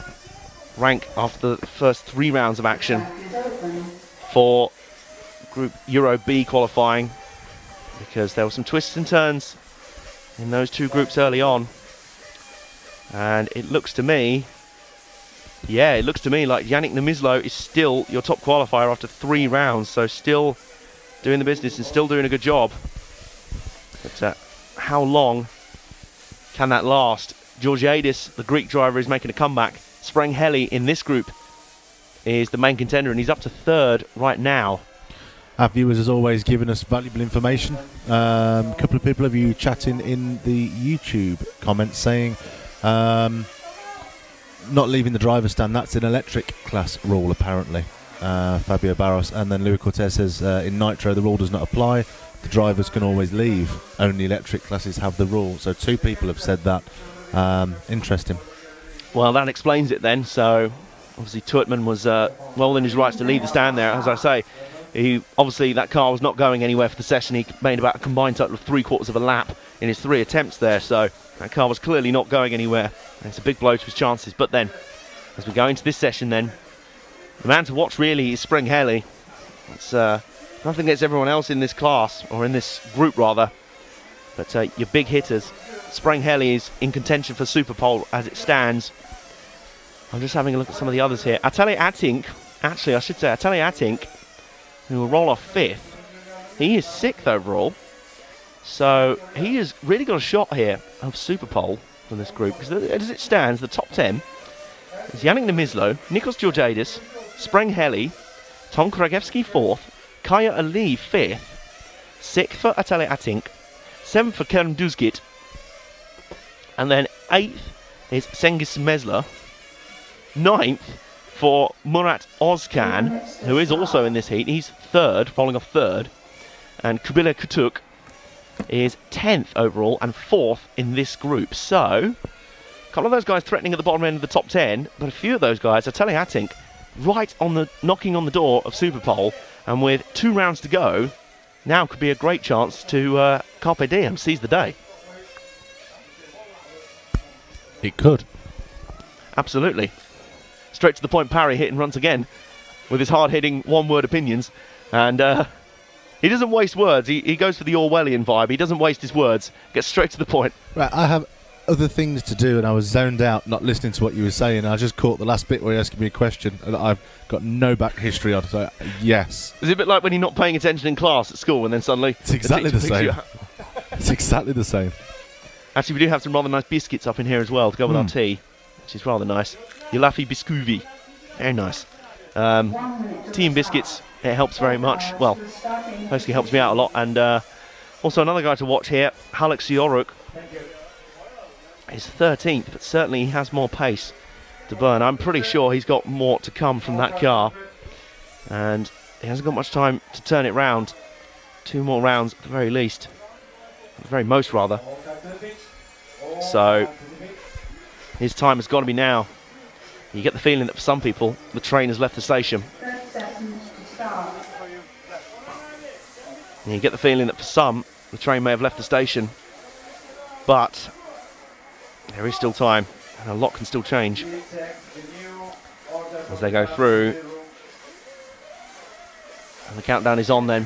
rank after the first 3 rounds of action for Group Euro B qualifying, because there were some twists and turns in those 2 groups early on. And it looks to me, yeah, it looks to me like Yannick Nemizlo is still your top qualifier after 3 rounds, so still doing the business and still doing a good job. But how long can that last? Georgiadis, the Greek driver, is making a comeback. Sprang Helly in this group is the main contender, and he's up to 3rd right now. Our viewers, as always, giving us valuable information. A couple of people of you chatting in the YouTube comments saying not leaving the driver's stand, that's an electric class rule apparently. Fabio Barros, and then Louis Cortez says in Nitro the rule does not apply, the drivers can always leave, only electric classes have the rule. So 2 people have said that. Interesting. Well, that explains it then. So obviously Tuitman was well within his rights to leave the stand there. As I say, obviously that car was not going anywhere for the session. He made about a combined total of 3/4 of a lap in his 3 attempts there, so that car was clearly not going anywhere. And it's a big blow to his chances. But then, as we go into this session then, the man to watch really is Sprang Helly. It's nothing against everyone else in this class, or in this group rather, but your big hitters. Sprang Helly is in contention for Superpole as it stands. I'm just having a look at some of the others here. Atele Atink, actually I should say Atele Atink, who will roll off 5th. He is 6th overall, so he has really got a shot here of Superpole from this group, because as it stands, the top 10 is Yannick Nemizlo, Nikos Georgiadis, Sprang Helly, Tom Krajewski 4th, Kaya Ali 5th, 6th for Atele Atink, 7th for Kerem Duzgit, and then 8th is Cengiz Mesler, 9th for Murat Özkan, who is also in this heat. He's third, falling off third. And Kubilay Kutuk is 10th overall and 4th in this group. So, a couple of those guys threatening at the bottom end of the top 10, but a few of those guys, Ateli Atink, right on the knocking on the door of Superpole, and with 2 rounds to go, now could be a great chance to carpe diem, seize the day. It could. Absolutely. Straight to the point parry hit and runs again with his hard-hitting one-word opinions. And he doesn't waste words. He goes for the Orwellian vibe. He doesn't waste his words. Gets straight to the point. Right, I have other things to do and I was zoned out not listening to what you were saying. I just caught the last bit where you're asking me a question and I've got no back history on it. So yes. It's a bit like when you're not paying attention in class at school and then suddenly... It's exactly the same. It's exactly the same. Actually, we do have some rather nice biscuits up in here as well to go with our tea, which is rather nice. Yalafi Biscuvi. Very nice. Tea and biscuits, it helps very much. Well, mostly helps me out a lot. And also another guy to watch here, Haluk Sioruk. He's 13th, but certainly he has more pace to burn. I'm pretty sure he's got more to come from that car. And he hasn't got much time to turn it round. 2 more rounds at the very least. At the very most, rather. So, his time has got to be now. You get the feeling that for some people, the train has left the station. And you get the feeling that for some, the train may have left the station. But there is still time, and a lot can still change as they go through. And the countdown is on then.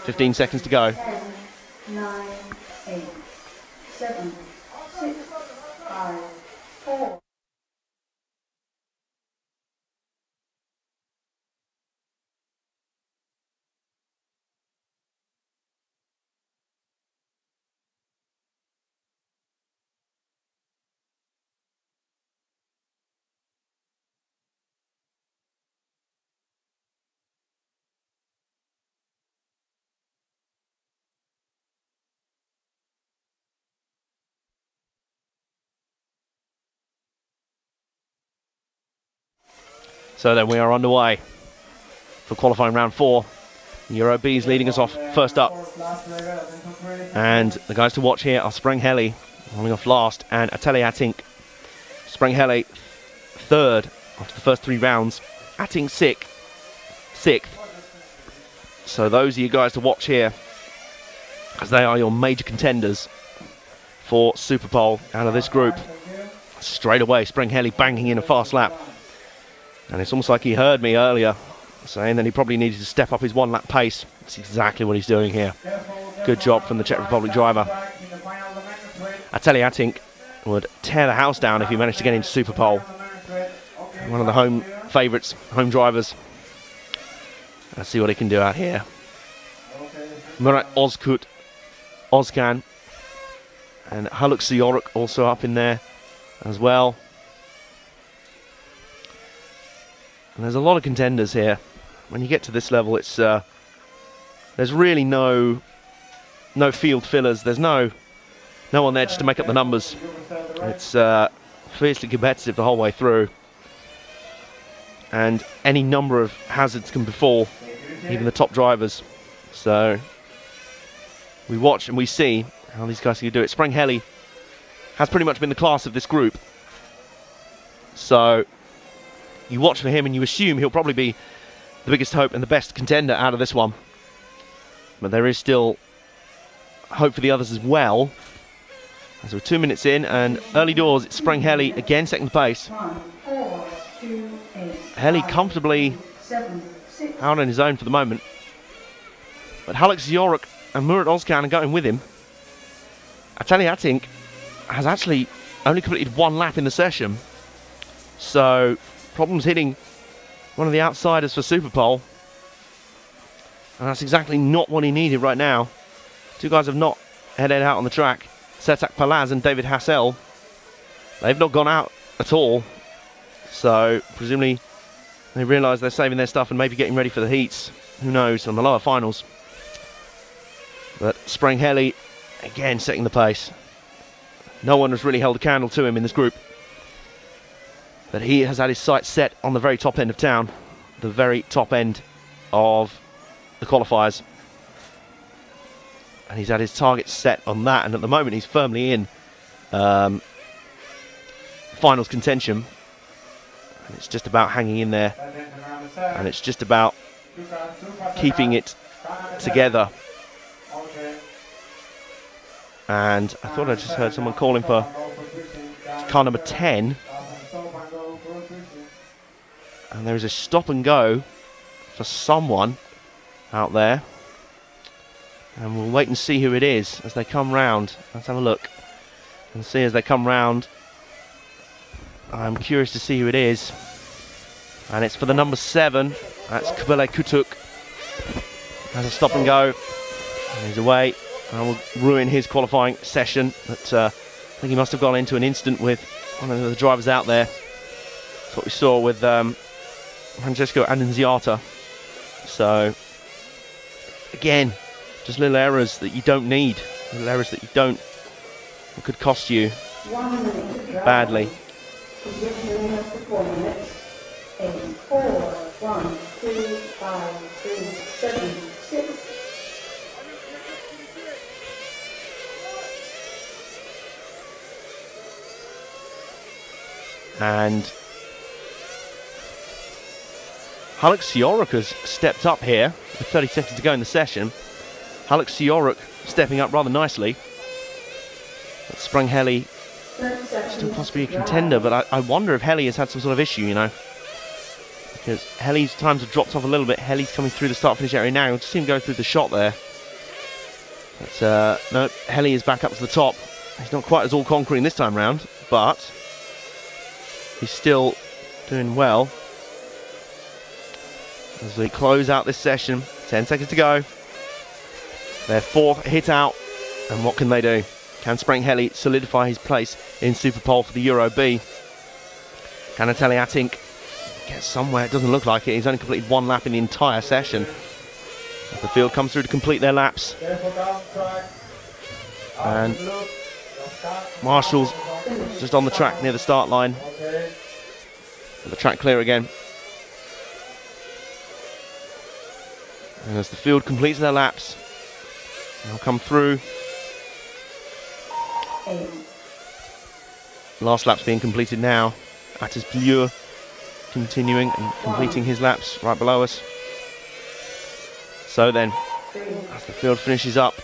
15 seconds to go. 9, 8, 7, 6, 5, 4. So then we are underway for qualifying round 4. Euro B is leading us off first up. And the guys to watch here are Sprengheli, running off last, and Ateli Atink. Sprengheli third after the first 3 rounds. Atink sixth. So those are you guys to watch here, as they are your major contenders for Superpole out of this group. Straight away, Sprengheli banging in a fast lap. And it's almost like he heard me earlier saying that he probably needed to step up his 1 lap pace. That's exactly what he's doing here. Good job from the Czech Republic driver. Ateli Atink would tear the house down if he managed to get into Superpole. One of the home favourites, home drivers. Let's see what he can do out here. Murat Özkan and Haluk Sioruk also up in there as well. And there's a lot of contenders here. When you get to this level, it's there's really no field fillers. There's no one there just to make up the numbers. It's fiercely competitive the whole way through, and any number of hazards can befall even the top drivers. So we watch and we see how these guys can do it. Sprengheli has pretty much been the class of this group. So you watch for him and you assume he'll probably be the biggest hope and the best contender out of this one. But there is still hope for the others as well. As we're 2 minutes in, and early doors, it's Sprengheli again, second pace. Heli comfortably out on his own for the moment. But Haluk Sioruk and Murat Özkan are going with him. Ateli Atink has actually only completed 1 lap in the session. So problems hitting one of the outsiders for Superpole. And that's exactly not what he needed right now. 2 guys have not headed out on the track. Sertak Palaz and David Hassel. They've not gone out at all. So presumably they realise they're saving their stuff and maybe getting ready for the heats. Who knows, on the lower finals. But Sprengheli again setting the pace. No one has really held a candle to him in this group. But he has had his sights set on the very top end of town, the very top end of the qualifiers. And he's had his target set on that, and at the moment he's firmly in finals contention. And it's just about hanging in there, and it's just about keeping it together. And I thought I just heard someone calling for car number 10. And there is a stop and go for someone out there. And we'll wait and see who it is as they come round. Let's have a look and see as they come round. I'm curious to see who it is. And it's for the number 7. That's Kabile Kutuk. Has a stop and go. And he's away. And will ruin his qualifying session. But I think he must have gone into an incident with one of the drivers out there. That's what we saw with Francesco Annunziata. So, again, just little errors that you don't need. Little errors that you don't. It could cost you badly. Positioning of the 4 minutes. 8, 4, 1, 2, 5, 3, 7, 6. And Haluk Sioruk has stepped up here with 30 seconds to go in the session. Haluk Sioruk stepping up rather nicely. But Sprung Heli still possibly a contender, but I wonder if Heli has had some sort of issue, you know. Because Heli's times have dropped off a little bit. Heli's coming through the start-finish area now. You'll just see him go through the shot there. But no, Heli is back up to the top. He's not quite as all-conquering this time round, but he's still doing well. As we close out this session, 10 seconds to go. They're 4 hit out, and what can they do? Can Sprang Heli solidify his place in Superpole for the Euro B? Can Natalia Atink get somewhere? It doesn't look like it. He's only completed 1 lap in the entire session. As the field comes through to complete their laps. And Marshall's just on the track near the start line. The track clear again. And as the field completes their laps, they'll come through. Last lap's being completed now. Atis Blure continuing and completing his laps right below us. So then, as the field finishes up,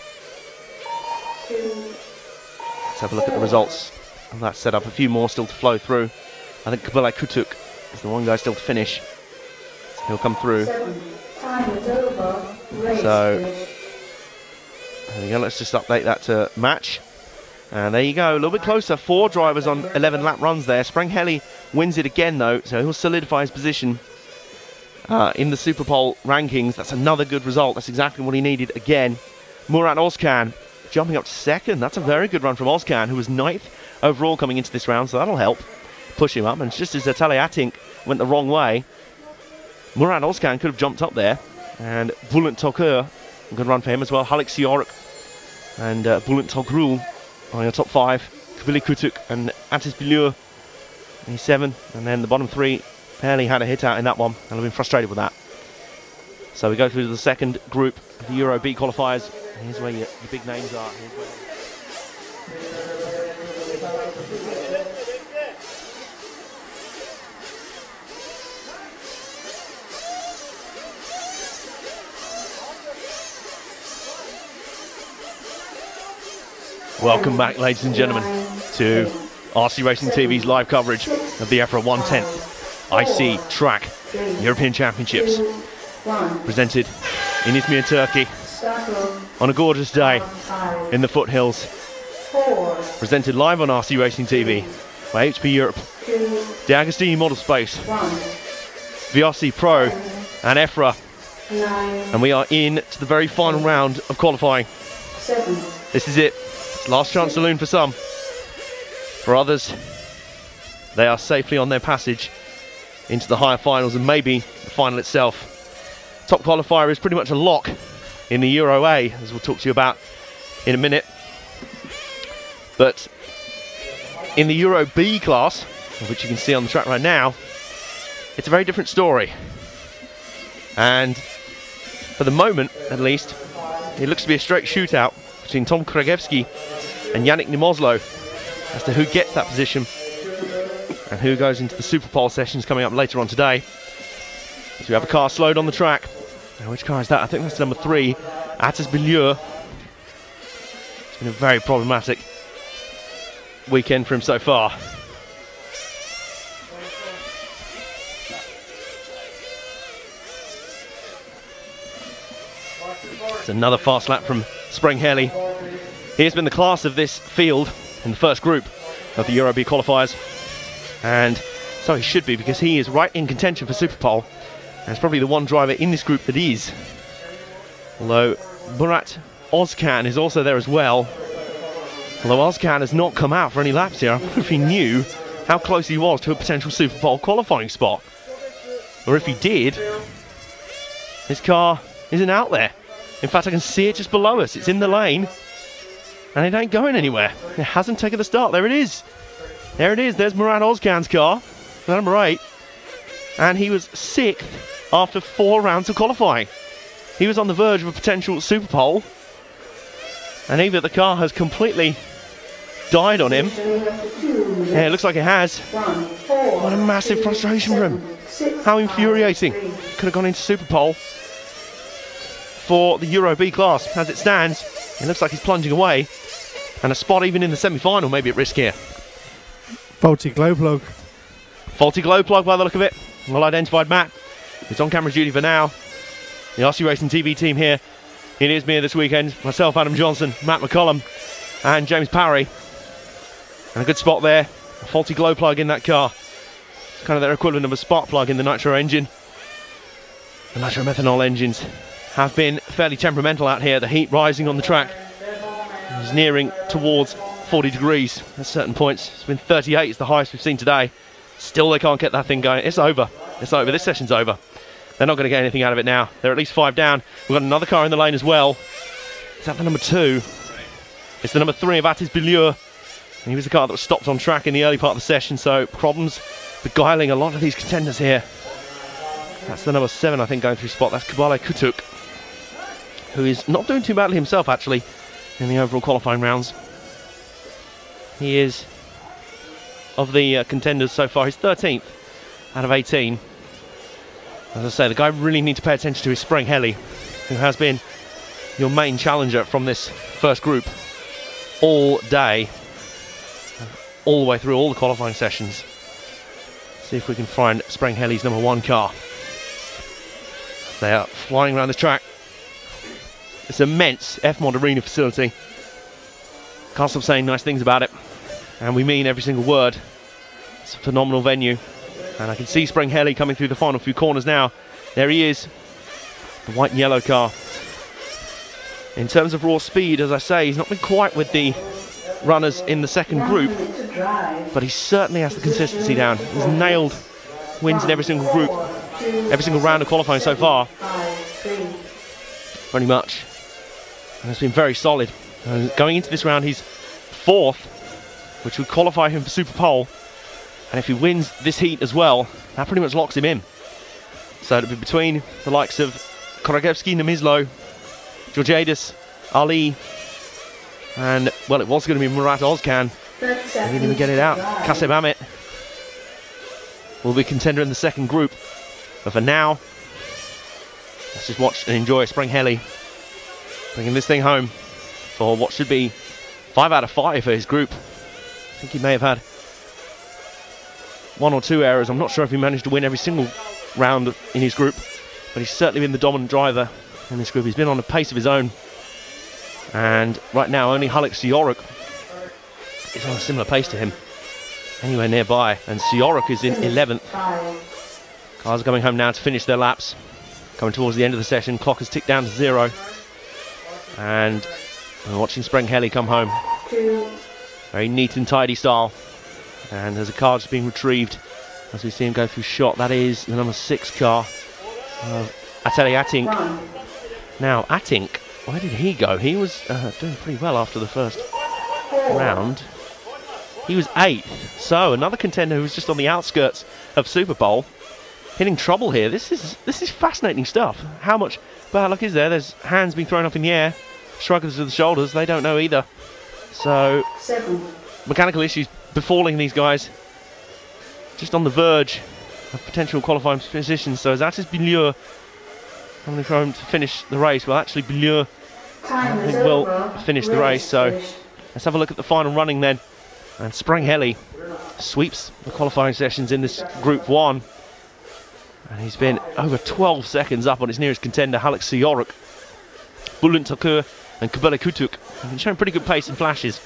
let's have a look at the results of that setup. A few more still to flow through. I think Kabile Kutuk is the one guy still to finish. He'll come through. So, there we go. Let's just update that to match. And there you go, a little bit closer. 4 drivers on 11 lap runs there. Sprang Heli wins it again though, so he'll solidify his position in the Superpole rankings. That's another good result. That's exactly what he needed again. Murat Ozkan jumping up to 2nd. That's a very good run from Ozkan, who was 9th overall coming into this round, so that'll help push him up. And just as Natalia Atink went the wrong way, Murat Ozkan could have jumped up there. And Bulent Tokur, a good run for him as well. Haluk Sioruk and Bulent Togrul on your top 5. Kabile Kutuk and Atis Bilur, he's 7. And then the bottom 3 barely had a hit out in that one, and I've been frustrated with that. So we go through to the second group of the Euro B qualifiers. Here's where your big names are. Welcome back, ladies and gentlemen, to RC Racing TV's live coverage of the EFRA 110th IC Track European Championships, presented in Izmir, Turkey, on a gorgeous day in the foothills. Presented live on RC Racing TV by HP Europe, De Agostini Model Space, VRC Pro, and EFRA. And we are in to the very final round of qualifying. This is it. Last chance saloon for some. For others, they are safely on their passage into the higher finals and maybe the final itself. Top qualifier is pretty much a lock in the Euro A, as we'll talk to you about in a minute. But in the Euro B class, which you can see on the track right now, it's a very different story. And for the moment, at least, it looks to be a straight shootout between Tom Krajewski and Yannick Nimoslo as to who gets that position and who goes into the Super Pole sessions coming up later on today. So we have a car slowed on the track. Now, which car is that? I think that's number 3, Atis Bilieu. It's been a very problematic weekend for him so far. It's another fast lap from Springheli. He has been the class of this field in the first group of the Euro B qualifiers, and so he should be, because he is right in contention for Super Pole, and it's probably the one driver in this group that is. Although Murat Ozkan is also there as well. Although Ozkan has not come out for any laps here. I wonder if he knew how close he was to a potential Super Pole qualifying spot. Or if he did, his car isn't out there. In fact, I can see it just below us. It's in the lane, and it ain't going anywhere. It hasn't taken the start. There it is. There it is. There's Murat Ozkan's car, number 8. And he was 6th after 4 rounds of qualifying. He was on the verge of a potential Super Pole, and either the car has completely died on him. Yeah, it looks like it has. What a massive frustration for him. How infuriating. Could have gone into Super Pole for the Euro B class. As it stands, it looks like he's plunging away, and a spot even in the semi-final may be at risk here. Faulty glow plug. Faulty glow plug by the look of it. Well identified, Matt. It's on camera duty for now. The RC Racing TV team here in Izmir this weekend. Myself, Adam Johnson, Matt McCollum and James Parry. And a good spot there. A faulty glow plug in that car. It's kind of their equivalent of a spark plug in the nitro engine. The nitromethanol engines have been fairly temperamental out here. The heat rising on the track is nearing towards 40 degrees at certain points. It's been 38, it's the highest we've seen today. Still they can't get that thing going. It's over. It's over. This session's over. They're not going to get anything out of it now. They're at least 5 down. We've got another car in the lane as well. Is that the number 2? It's the number 3 of Atis Bilieu. And he was the car that was stopped on track in the early part of the session, so problems beguiling a lot of these contenders here. That's the number 7, I think, going through spot. That's Kabale Kutuk, who is not doing too badly himself, actually, in the overall qualifying rounds. He is, of the contenders so far, he's 13th out of 18. As I say, the guy we really need to pay attention to is Springheli, who has been your main challenger from this first group all day, all the way through all the qualifying sessions. See if we can find Springheli's number 1 car. They are flying around the track. This immense EFMOD arena facility. Can't stop saying nice things about it, and we mean every single word. It's a phenomenal venue, and I can see Springheli coming through the final few corners now. There he is, the white and yellow car. In terms of raw speed, as I say, he's not been quite with the runners in the second group, but he certainly has the consistency down. He's nailed wins in every single group, every single round of qualifying so far, pretty much, and it's been very solid. Going into this round, he's 4th, which would qualify him for Super Pole, and if he wins this heat as well, that pretty much locks him in. So it'll be between the likes of Krajewski, Nimoslo, Georgiadis, Ali, and, well, it was going to be Murat Ozkan. He didn't even get it out. Kaseb Amit will be contender in the second group. But for now, let's just watch and enjoy Springheli bringing this thing home for what should be 5 out of 5 for his group. I think he may have had 1 or 2 errors. I'm not sure if he managed to win every single round in his group, but he's certainly been the dominant driver in this group. He's been on a pace of his own, and right now only Haluk Sioruk is on a similar pace to him, anywhere nearby, and Sioruk is in 11th. Cars are coming home now to finish their laps, coming towards the end of the session. Clock has ticked down to 0, and we're watching Springheli come home. Very neat and tidy style, and there's a car just being retrieved as we see him go through shot. That is the number 6 car of Ateli Atink. Now Atink, where did he go? He was doing pretty well after the first round. he was 8th. So another contender who was just on the outskirts of Super Bowl, hitting trouble here. This is fascinating stuff. How much bad luck is there? There's hands being thrown up in the air, shruggers of the shoulders. They don't know either. So mechanical issues befalling these guys, just on the verge of potential qualifying positions. So as Atis Bilieu having to finish the race, well, actually Bilieu I think will finish the race. So let's have a look at the final running then. And Sprangheli sweeps the qualifying sessions in this Group 1. And he's been over 12 seconds up on his nearest contender, Haluk Siyoruk. Bulent Takur and Kabele Kutuk have been showing pretty good pace and flashes.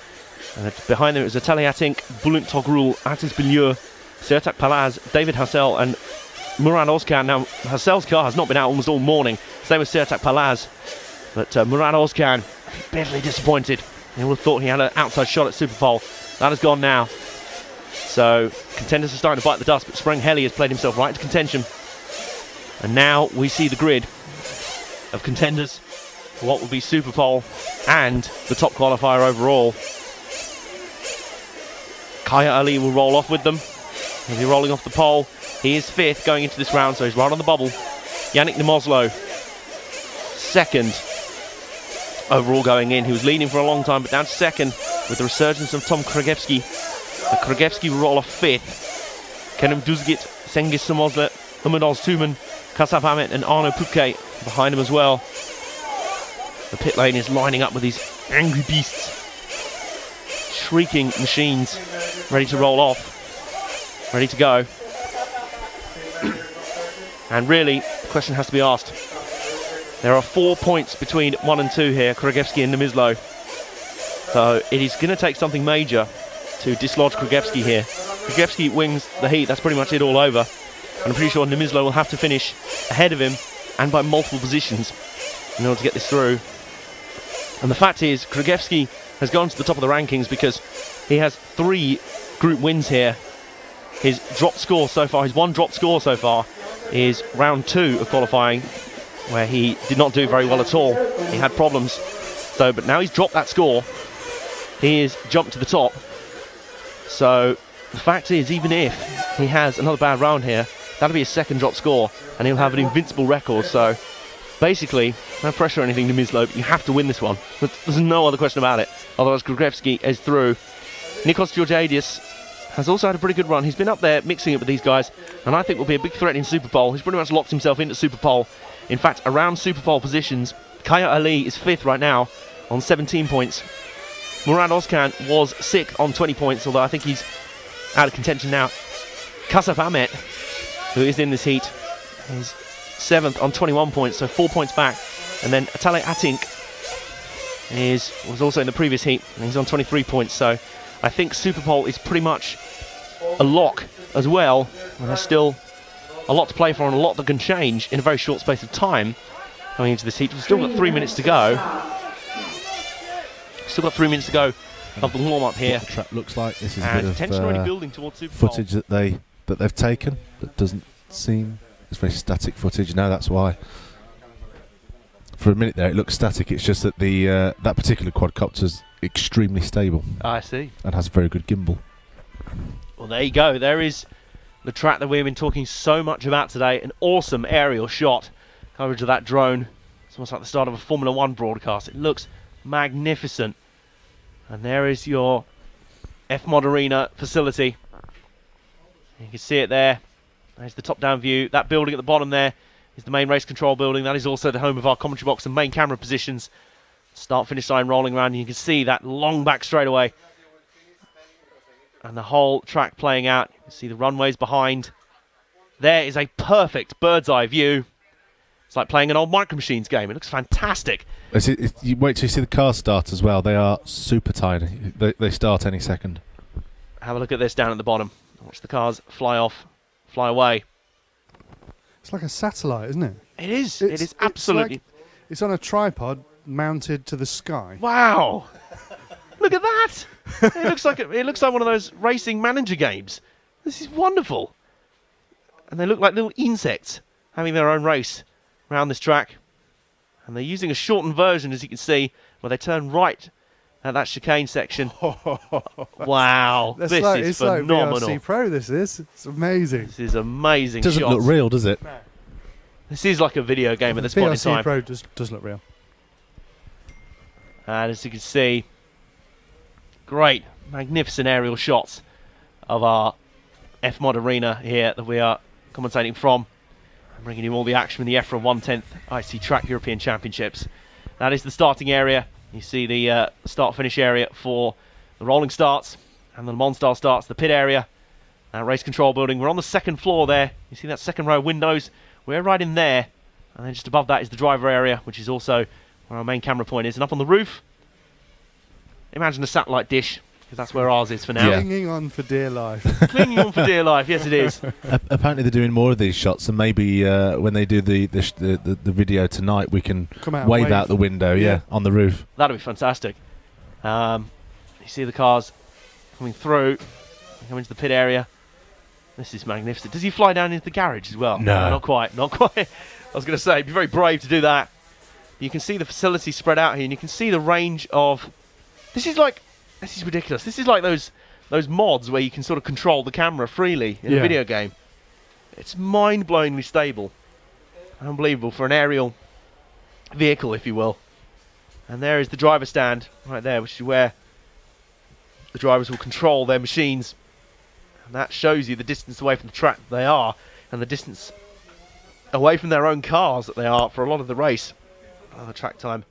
And behind them it was Atali Atink, Bulent Togrul, Atis Bilieu, Sertak Palaz, David Hassel and Murad Ozkan. Now, Hassel's car has not been out almost all morning, same as Sertak Palaz. But Murad Ozkan, bitterly disappointed. He would have thought he had an outside shot at Super Bowl. That has gone now. So, contenders are starting to bite the dust, but Sprangheli has played himself right into contention. And now we see the grid of contenders for what will be Super Bowl and the top qualifier overall. Kaya Ali will roll off with them. He'll be rolling off the pole. He is 5th going into this round, so he's right on the bubble. Yannick Nemoslo, 2nd overall going in. He was leading for a long time, but down to 2nd with the resurgence of Tom Kragevsky. So Kragevsky will roll off 5th. Kerim Duzgit, Cengiz Samozle, Umar Tuman, Kasap Ahmet and Arno Pupke behind him as well. The pit lane is lining up with these angry beasts, shrieking machines, ready to roll off, ready to go. And really, the question has to be asked. There are 4 points between 1 and 2 here, Kragevsky and Nemizlo. So it is going to take something major to dislodge Kragevsky here. Kragevsky wins the heat, that's pretty much it all over. And I'm pretty sure Nemizlo will have to finish ahead of him and by multiple positions in order to get this through. And the fact is, Kragevsky has gone to the top of the rankings because he has 3 group wins here. His drop score so far, his one drop score so far, is round 2 of qualifying, where he did not do very well at all. He had problems. So, but now he's dropped that score. He is jumped to the top. So the fact is, even if he has another bad round here, that'll be his 2nd drop score, and he'll have an invincible record. So basically, no pressure or anything to Mislo, but you have to win this one. There's no other question about it. Otherwise, Kragevsky is through. Nikos Georgiadis has also had a pretty good run. He's been up there mixing it with these guys, and I think will be a big threat in Super Bowl. He's pretty much locked himself into Super Bowl. In fact, around Super Bowl positions, Kaya Ali is 5th right now on 17 points. Murad Ozkan was 6th on 20 points, although I think he's out of contention now. Kasap Ahmet, who is in this heat, is 7th on 21 points, so 4 points back. And then Atale Atink was also in the previous heat, and he's on 23 points. So I think Super Bowl is pretty much a lock as well. And there's still a lot to play for and a lot that can change in a very short space of time going into this heat. We've still got 3 minutes to go. Still got 3 minutes to go of the warm-up here. What the track looks like. This is and a bit tension of already building towards Super Bowl. footage that they've taken that doesn't seem. It's very static footage. Now that's why. For a minute there, it looks static. It's just that the that particular quadcopter's extremely stable. I see. And has a very good gimbal. Well, there you go. There is the track that we've been talking so much about today. An awesome aerial shot. Coverage of that drone. It's almost like the start of a Formula 1 broadcast. It looks magnificent. And there is your EFMOD Arena facility. You can see it there. There's the top-down view. That building at the bottom there is the main race control building. That is also the home of our commentary box and main camera positions. Start-finish line rolling around. And you can see that long back straightaway. And the whole track playing out. You can see the runways behind. There is a perfect bird's-eye view. It's like playing an old Micro Machines game. It looks fantastic. You wait till you see the cars start as well. They are super tiny. They start any second. Have a look at this down at the bottom. Watch the cars fly off, fly away. It's like a satellite, isn't it? It is. It is absolutely. It's on a tripod mounted to the sky. Wow! Look at that! It looks like one of those racing manager games. This is wonderful. And they look like little insects having their own race around this track. And they're using a shortened version, as you can see, where they turn right at that chicane section. Wow, That's this like, is it's phenomenal. like VRC Pro, this is. It's amazing. This is amazing. Doesn't shots. look real, does it? This is like a video game at this point in VRC time. Pro does look real. And as you can see, great, magnificent aerial shots of our EFMOD arena here that we are commentating from. I'm bringing you all the action from the EFRA 1/10 IC Track European Championships. That is the starting area. You see the start-finish area for the rolling starts and the Le Mans style starts, the pit area, race control building. We're on the second floor there. You see that second row of windows? We're right in there. And then just above that is the driver area, which is also where our main camera point is. And up on the roof, imagine a satellite dish, because that's where ours is for now. Clinging on for dear life. Clinging on for dear life, yes it is. Apparently they're doing more of these shots, and maybe when they do the video tonight, we can Come out, wave out the window, Yeah. on the roof. That'll be fantastic. You see the cars coming through, coming into the pit area. This is magnificent. Does he fly down into the garage as well? No. Not quite, not quite. I was going to say, it'd be very brave to do that. You can see the facility spread out here, and you can see the range of... This is ridiculous. This is like those mods where you can sort of control the camera freely in a video game. It's mind-blowingly stable. Unbelievable for an aerial vehicle, if you will. And there is the driver stand right there, which is where the drivers will control their machines. And that shows you the distance away from the track that they are, and the distance away from their own cars that they are for a lot of the race. The track time